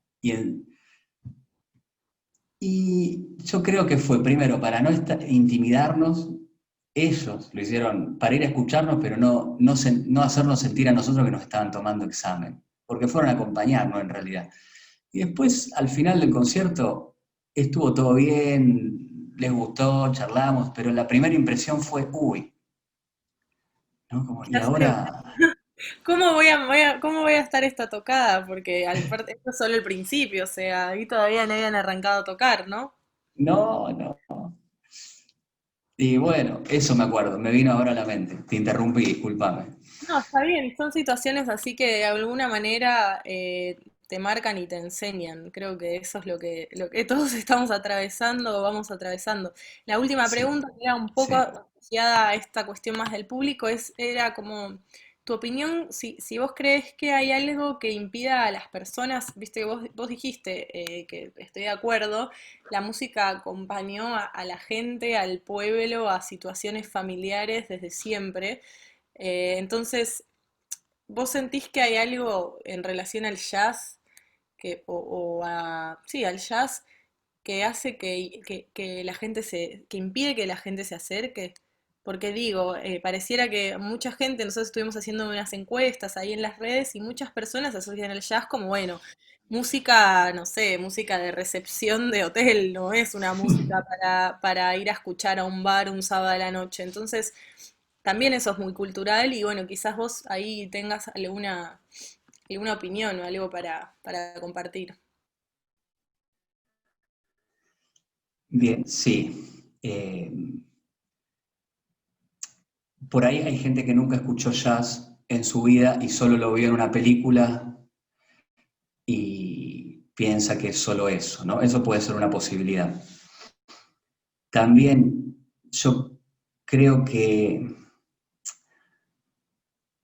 Y yo creo que fue primero para no intimidarnos, ellos lo hicieron para ir a escucharnos, pero no hacernos sentir a nosotros que nos estaban tomando examen, porque fueron a acompañarnos en realidad. Y después, al final del concierto, estuvo todo bien, les gustó, charlamos, pero la primera impresión fue, uy, ¿no? Y ya sé, ahora, ¿cómo cómo voy a estar esta tocada? Porque al parte, esto es solo el principio, o sea, ahí todavía no habían arrancado a tocar, ¿no? no, no. Y bueno, eso me acuerdo, me vino ahora a la mente. Te interrumpí, discúlpame. No, está bien, son situaciones así que de alguna manera te marcan y te enseñan. Creo que eso es lo que todos estamos atravesando o vamos atravesando. La última Sí, pregunta, que era un poco sí. asociada a esta cuestión más del público, era como tu opinión, si vos crees que hay algo que impida a las personas, viste que vos dijiste que estoy de acuerdo, la música acompañó a la gente, al pueblo, a situaciones familiares desde siempre. Entonces, ¿vos sentís que hay algo en relación al jazz sí, al jazz que hace que la gente que impide que la gente se acerque? Porque digo, pareciera que mucha gente, nosotros estuvimos haciendo unas encuestas ahí en las redes y muchas personas asocian el jazz como, bueno, música, no sé, música de recepción de hotel, no es una música para ir a escuchar a un bar un sábado a la noche. Entonces, también eso es muy cultural y bueno, quizás vos ahí tengas alguna opinión o algo para compartir. Bien, sí. Por ahí hay gente que nunca escuchó jazz en su vida y solo lo vio en una película y piensa que es solo eso, ¿no? Eso puede ser una posibilidad. También yo creo que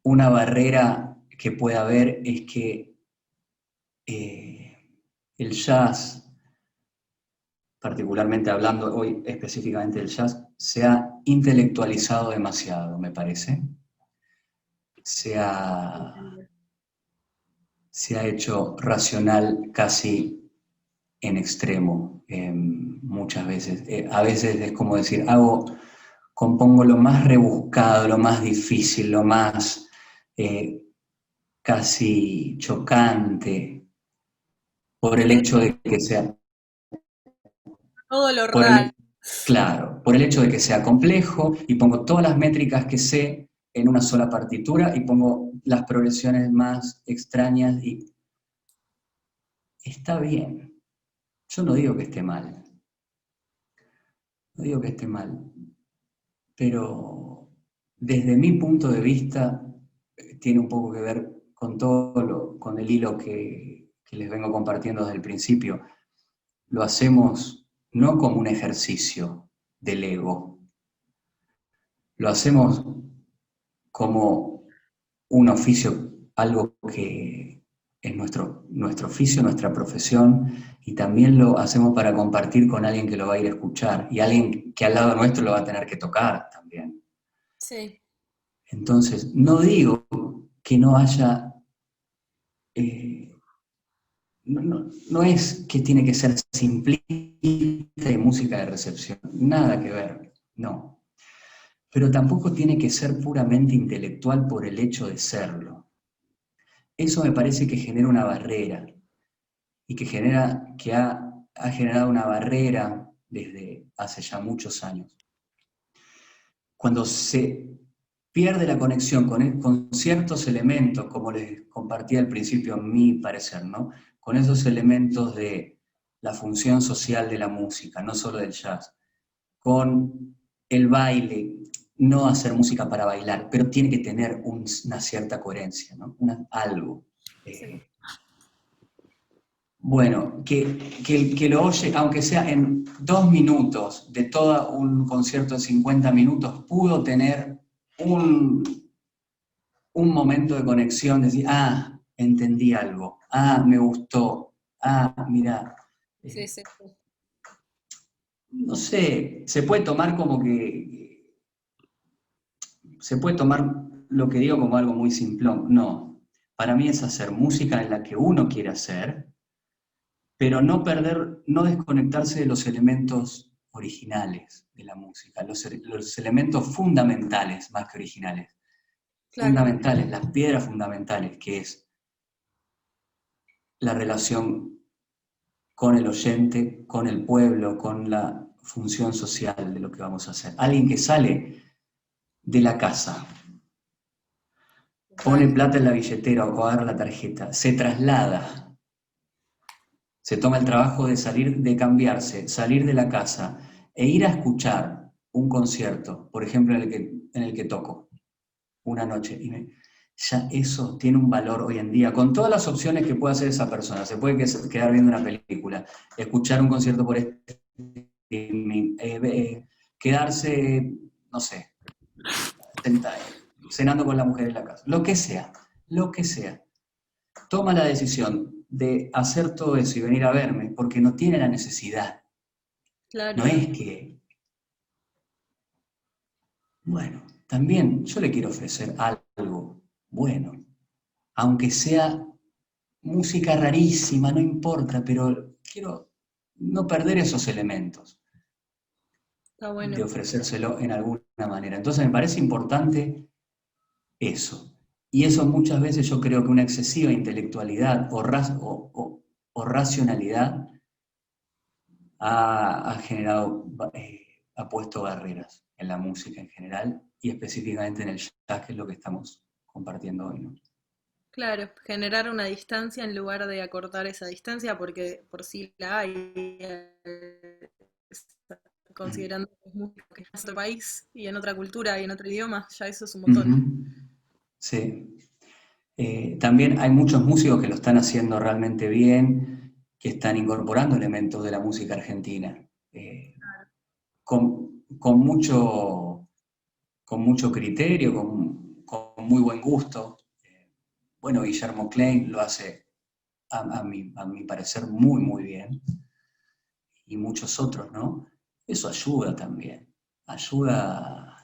una barrera que puede haber es que el jazz, particularmente hablando hoy específicamente del jazz, se ha intelectualizado demasiado, me parece. Se ha, se ha hecho racional casi en extremo muchas veces. A veces es como decir, compongo lo más rebuscado, lo más difícil, lo más casi chocante, por el hecho de que sea, Todo lo por raro. claro, por el hecho de que sea complejo, y pongo todas las métricas que sé en una sola partitura, y pongo las progresiones más extrañas, y está bien. Yo no digo que esté mal, no digo que esté mal, pero desde mi punto de vista tiene un poco que ver con con el hilo que les vengo compartiendo desde el principio. Lo hacemos no como un ejercicio del ego, lo hacemos como un oficio, algo que es nuestro oficio, nuestra profesión, y también lo hacemos para compartir con alguien que lo va a ir a escuchar, y alguien que al lado nuestro lo va a tener que tocar también. Sí, Entonces, no digo que no haya, no es que tiene que ser simplista y música de recepción, nada que ver, no. Pero tampoco tiene que ser puramente intelectual por el hecho de serlo. Eso me parece que genera una barrera, y que ha generado una barrera desde hace ya muchos años. Cuando se pierde la conexión con ciertos elementos, como les compartí al principio, en mi parecer, ¿no? Con esos elementos de la función social de la música, no solo del jazz, con el baile, no hacer música para bailar, pero tiene que tener una cierta coherencia, ¿no? Algo. sí. Bueno, que lo oye, aunque sea en 2 minutos de todo un concierto de 50 minutos, pudo tener un, un momento de conexión, decir, entendí algo, me gustó, mira, Sí, sí, sí. no sé, se puede tomar se puede tomar lo que digo como algo muy simplón. No, para mí es hacer música en la que uno quiere hacer, pero no desconectarse de los elementos originales de la música, los elementos fundamentales más que originales, Claro, fundamentales, las piedras fundamentales, que es la relación con el oyente, con el pueblo, con la función social de lo que vamos a hacer. Alguien que sale de la casa, pone total. plata en la billetera o agarra la tarjeta, se traslada, se toma el trabajo de salir, de cambiarse, salir de la casa e ir a escuchar un concierto, por ejemplo, en el que toco una noche. Ya eso tiene un valor hoy en día, con todas las opciones que puede hacer esa persona. Se puede quedar viendo una película, escuchar un concierto por streaming, quedarse, no sé, cenando con la mujer en la casa, lo que sea. Toma la decisión de hacer todo eso y venir a verme porque no tiene la necesidad. Claro. No es que, bueno, también yo le quiero ofrecer algo bueno, aunque sea música rarísima, no importa, pero quiero no perder esos elementos Está bueno. de ofrecérselo en alguna manera. Entonces me parece importante eso. Y eso muchas veces yo creo que una excesiva intelectualidad o racionalidad ha puesto barreras en la música en general y específicamente en el jazz, que es lo que estamos compartiendo hoy, ¿no? Claro, generar una distancia en lugar de acortar esa distancia, porque por sí la hay, considerando que es música que es en otro país y en otra cultura y en otro idioma, ya eso es un montón. Ujú. Sí. También hay muchos músicos que lo están haciendo realmente bien, que están incorporando elementos de la música argentina, con mucho criterio, con muy buen gusto. Bueno, Guillermo Klein lo hace, a mi parecer, muy, muy bien, y muchos otros, ¿no? Eso ayuda también, ayuda,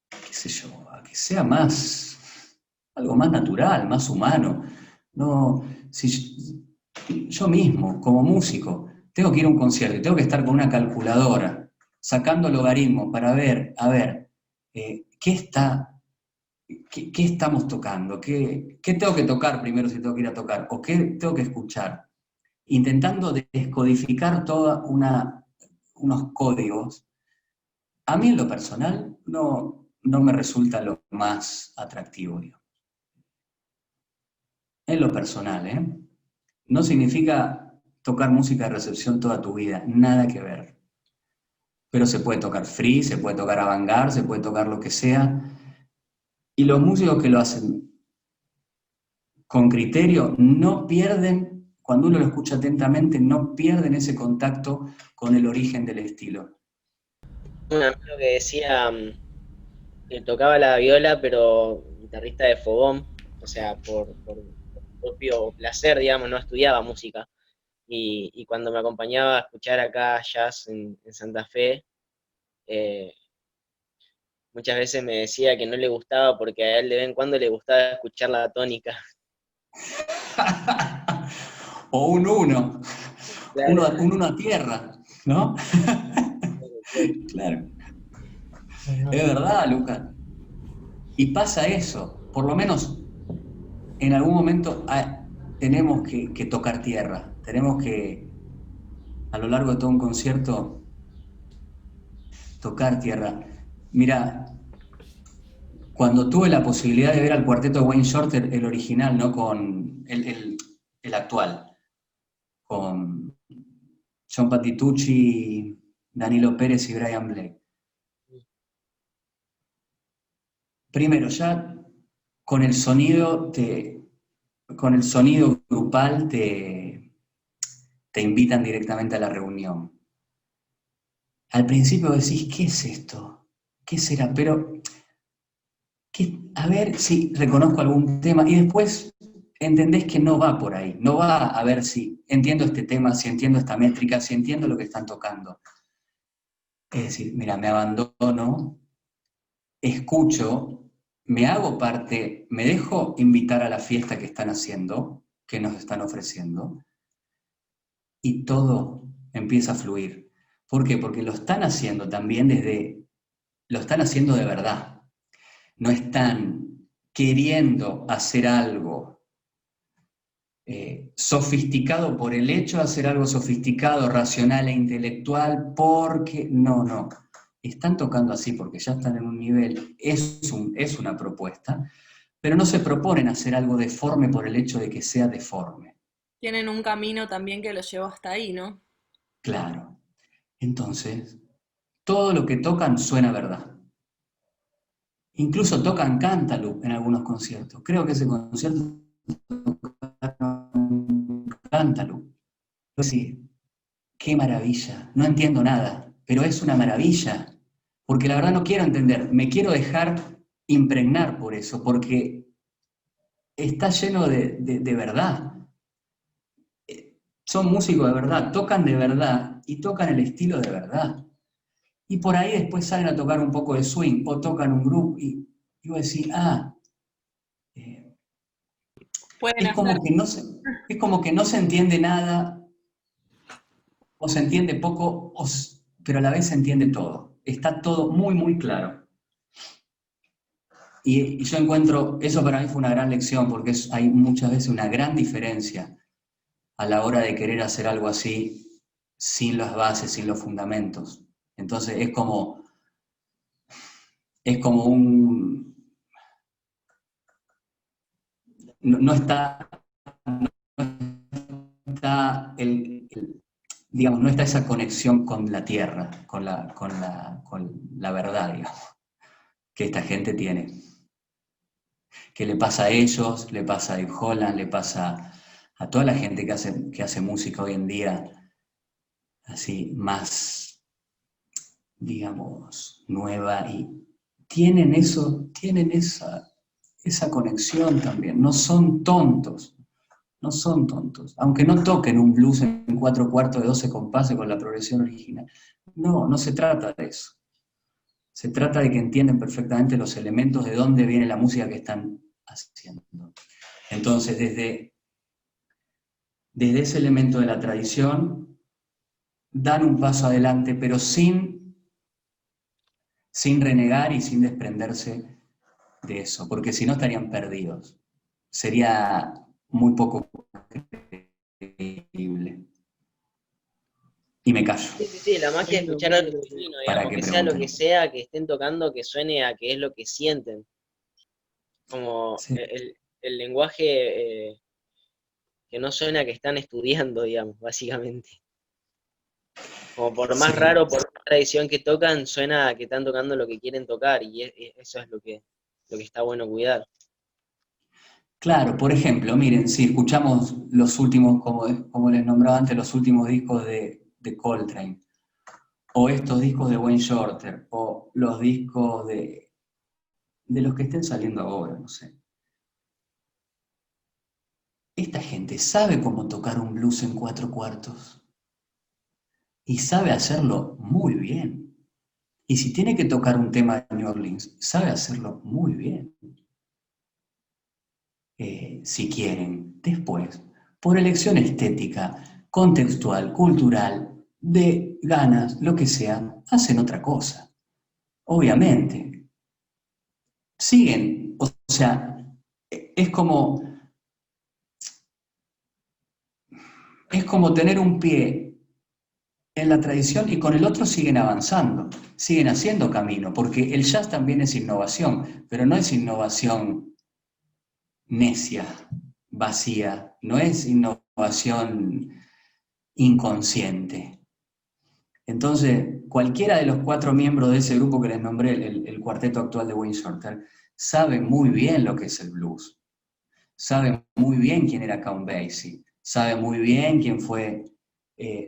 qué sé yo, a que sea algo más natural, más humano. No, yo mismo, como músico, tengo que ir a un concierto y tengo que estar con una calculadora, sacando logaritmos para ver, a ver, ¿qué estamos tocando? ¿Qué tengo que tocar primero si tengo que ir a tocar? ¿O qué tengo que escuchar? Intentando descodificar todos unos códigos. A mí en lo personal no me resulta lo más atractivo, digamos. En lo personal, ¿eh? No significa tocar música de recepción toda tu vida, nada que ver. Pero se puede tocar free, se puede tocar avant-garde, se puede tocar lo que sea. Y los músicos que lo hacen con criterio no pierden, cuando uno lo escucha atentamente, no pierden ese contacto con el origen del estilo. Un amigo que decía que tocaba la viola, pero guitarrista de fogón, o sea, por propio placer, digamos, no estudiaba música. Y cuando me acompañaba a escuchar acá jazz en Santa Fe, eh, muchas veces me decía que no le gustaba porque a él de vez en cuando le gustaba escuchar la tónica. O un uno, Claro, un uno a tierra, ¿no? claro. Claro. Es verdad, Lucas. Y pasa eso, por lo menos en algún momento tenemos que tocar tierra, tenemos que, a lo largo de todo un concierto, tocar tierra. Mira, cuando tuve la posibilidad de ver al cuarteto de Wayne Shorter, el original, ¿no? Con el actual, con John Patitucci, Danilo Pérez y Brian Blake. Primero, ya con el sonido, con el sonido grupal te invitan directamente a la reunión. Al principio decís, ¿qué es esto? ¿Qué será? Pero, a ver si reconozco algún tema y después entendés que no va por ahí, no va a ver si entiendo este tema, si entiendo esta métrica, si entiendo lo que están tocando. Es decir, mira, me abandono, escucho, me hago parte, me dejo invitar a la fiesta que están haciendo, que nos están ofreciendo, y todo empieza a fluir. ¿Por qué? Porque lo están haciendo también lo están haciendo de verdad. No están queriendo hacer algo sofisticado por el hecho de hacer algo sofisticado, racional e intelectual, porque no. Están tocando así porque ya están en un nivel, es una propuesta, pero no se proponen hacer algo deforme por el hecho de que sea deforme. Tienen un camino también que los llevó hasta ahí, ¿no? Claro. Entonces, todo lo que tocan suena verdad. Incluso tocan Cantaloupe en algunos conciertos. Creo que ese concierto tocaron Cantaloupe. Sí, qué maravilla. No entiendo nada, pero es una maravilla. Porque la verdad no quiero entender, me quiero dejar impregnar por eso, porque está lleno de verdad. Son músicos de verdad, tocan de verdad y tocan el estilo de verdad. Y por ahí después salen a tocar un poco de swing o tocan un grupo y vos decís, Pueden es hacer. como que no se entiende nada o se entiende poco, pero a la vez se entiende todo. Está todo muy, muy claro. Y yo encuentro, eso para mí fue una gran lección, porque hay muchas veces una gran diferencia a la hora de querer hacer algo así sin las bases, sin los fundamentos. Entonces es como un... No está digamos, no está esa conexión con la tierra, con la verdad, digamos, que esta gente tiene. Que le pasa a ellos, le pasa a Dave Holland, le pasa a toda la gente que hace música hoy en día, así más, digamos, nueva, y tienen esa conexión también, no son tontos. No son tontos, aunque no toquen un blues en 4/4 de 12 compases con la progresión original. No se trata de eso. Se trata de que entienden perfectamente los elementos de dónde viene la música que están haciendo. Entonces, desde ese elemento de la tradición, dan un paso adelante, pero sin renegar y sin desprenderse de eso, porque si no estarían perdidos. Sería muy poco creíble. Y me callo. Sí, la magia es escuchar al vecino, Para digamos, que que sea lo pregunten. que sea que estén tocando, que suene a que es lo que sienten. Como Sí. el lenguaje que no suena a que están estudiando, digamos, básicamente. Como por más Sí. raro, por más tradición que tocan, suena a que están tocando lo que quieren tocar, y eso es lo que está bueno cuidar. Claro, por ejemplo, miren, si escuchamos los últimos, como les nombraba antes, los últimos discos de Coltrane, o estos discos de Wayne Shorter, o los discos de los que estén saliendo ahora, no sé. Esta gente sabe cómo tocar un blues en 4/4 y sabe hacerlo muy bien. Y si tiene que tocar un tema de New Orleans, sabe hacerlo muy bien. Si quieren, después, por elección estética, contextual, cultural, de ganas, lo que sea, hacen otra cosa. Obviamente. Siguen, o sea, es como tener un pie en la tradición y con el otro siguen avanzando, siguen haciendo camino, porque el jazz también es innovación, pero no es innovación necia, vacía, no es innovación inconsciente. Entonces, cualquiera de los 4 miembros de ese grupo que les nombré, el cuarteto actual de Wayne Shorter, sabe muy bien lo que es el blues, sabe muy bien quién era Count Basie, sabe muy bien quién fue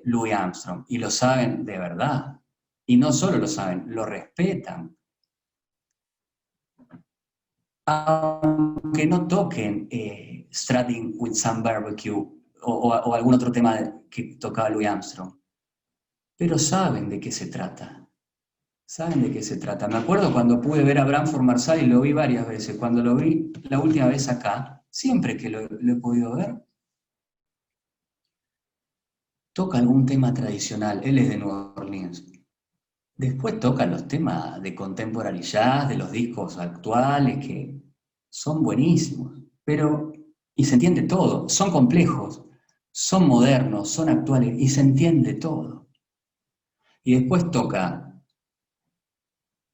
Louis Armstrong, y lo saben de verdad. Y no solo lo saben, lo respetan. Aunque no toquen Strutting with Some Barbecue o algún otro tema que tocaba Louis Armstrong, pero saben de qué se trata. Saben de qué se trata. Me acuerdo cuando pude ver a Branford Marsalis, y lo vi varias veces. Cuando lo vi la última vez acá, siempre que lo he podido ver, toca algún tema tradicional. Él es de Nueva Orleans. Después toca los temas de contemporary jazz, de los discos actuales, que son buenísimos. Pero, y se entiende todo, son complejos, son modernos, son actuales, y se entiende todo. Y después toca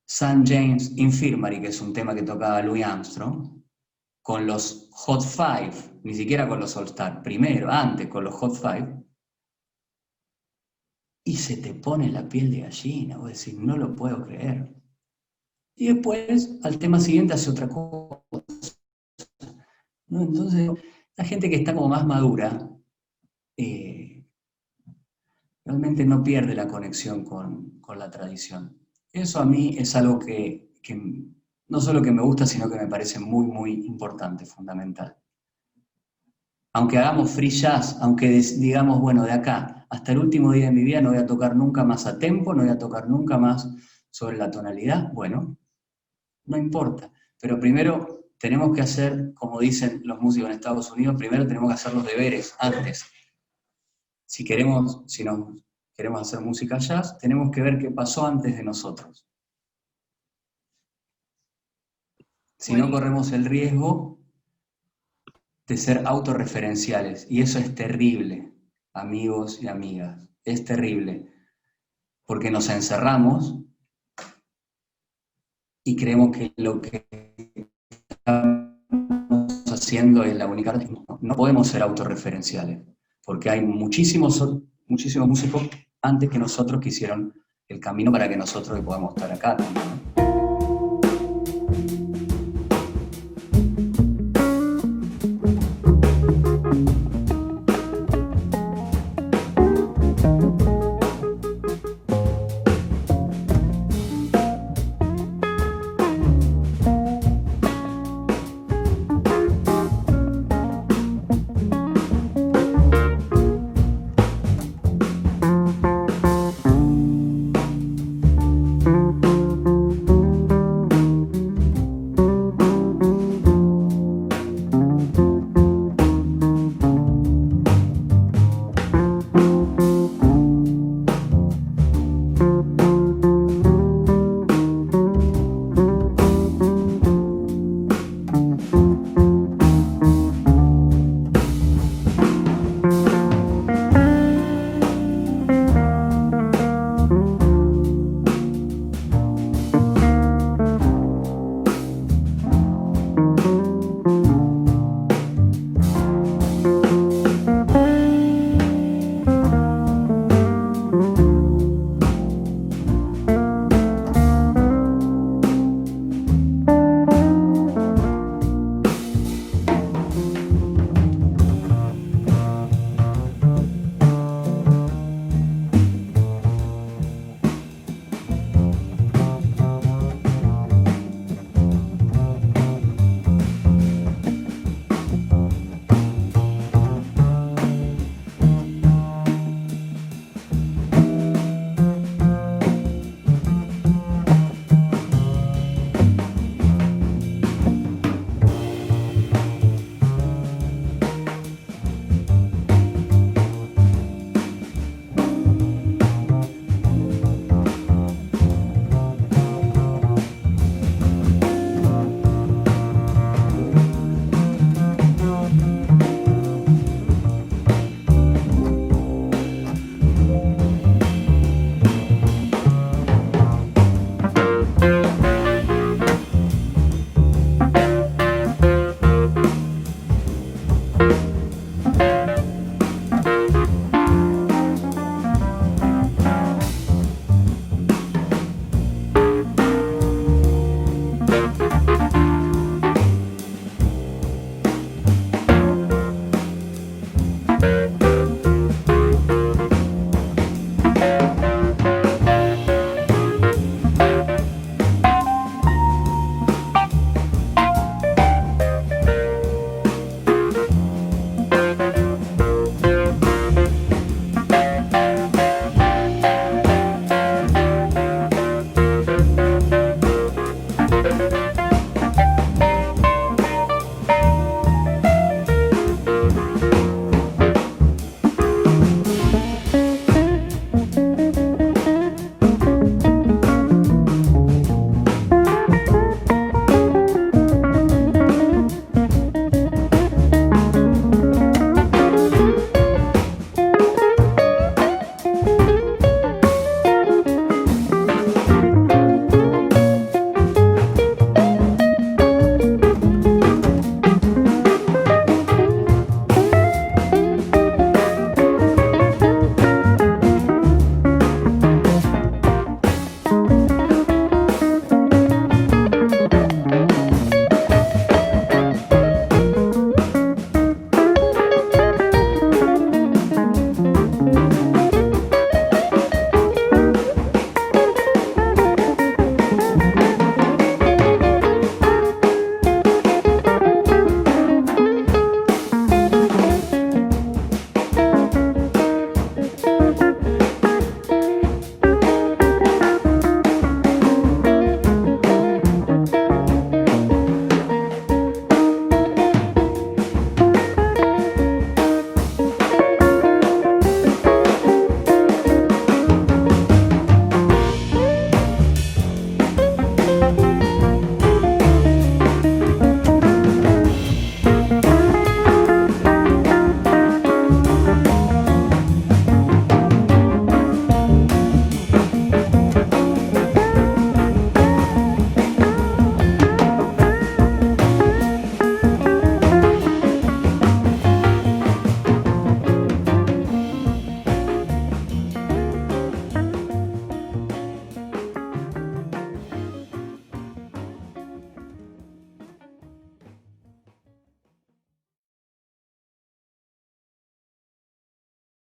St. James Infirmary, que es un tema que tocaba Louis Armstrong, con los Hot Five, ni siquiera con los All Star, primero, antes con los Hot Five, y se te pone la piel de gallina, vos decís, no lo puedo creer. Y después, al tema siguiente, hace otra cosa, ¿no? Entonces, la gente que está como más madura, realmente no pierde la conexión con la tradición. Eso a mí es algo que no solo que me gusta, sino que me parece muy, muy importante, fundamental. Aunque hagamos free jazz, aunque digamos, bueno, de acá hasta el último día de mi vida no voy a tocar nunca más a tempo, no voy a tocar nunca más sobre la tonalidad, bueno, no importa. Pero primero tenemos que hacer, como dicen los músicos en Estados Unidos, primero tenemos que hacer los deberes antes. Si nos queremos hacer música jazz, tenemos que ver qué pasó antes de nosotros. Si no, corremos el riesgo de ser autorreferenciales. Y eso es terrible, amigos y amigas. Es terrible. Porque nos encerramos y creemos que lo que estamos haciendo es la única. No podemos ser autorreferenciales. Porque hay muchísimos músicos antes que nosotros que hicieron el camino para que nosotros podamos estar acá también, ¿no?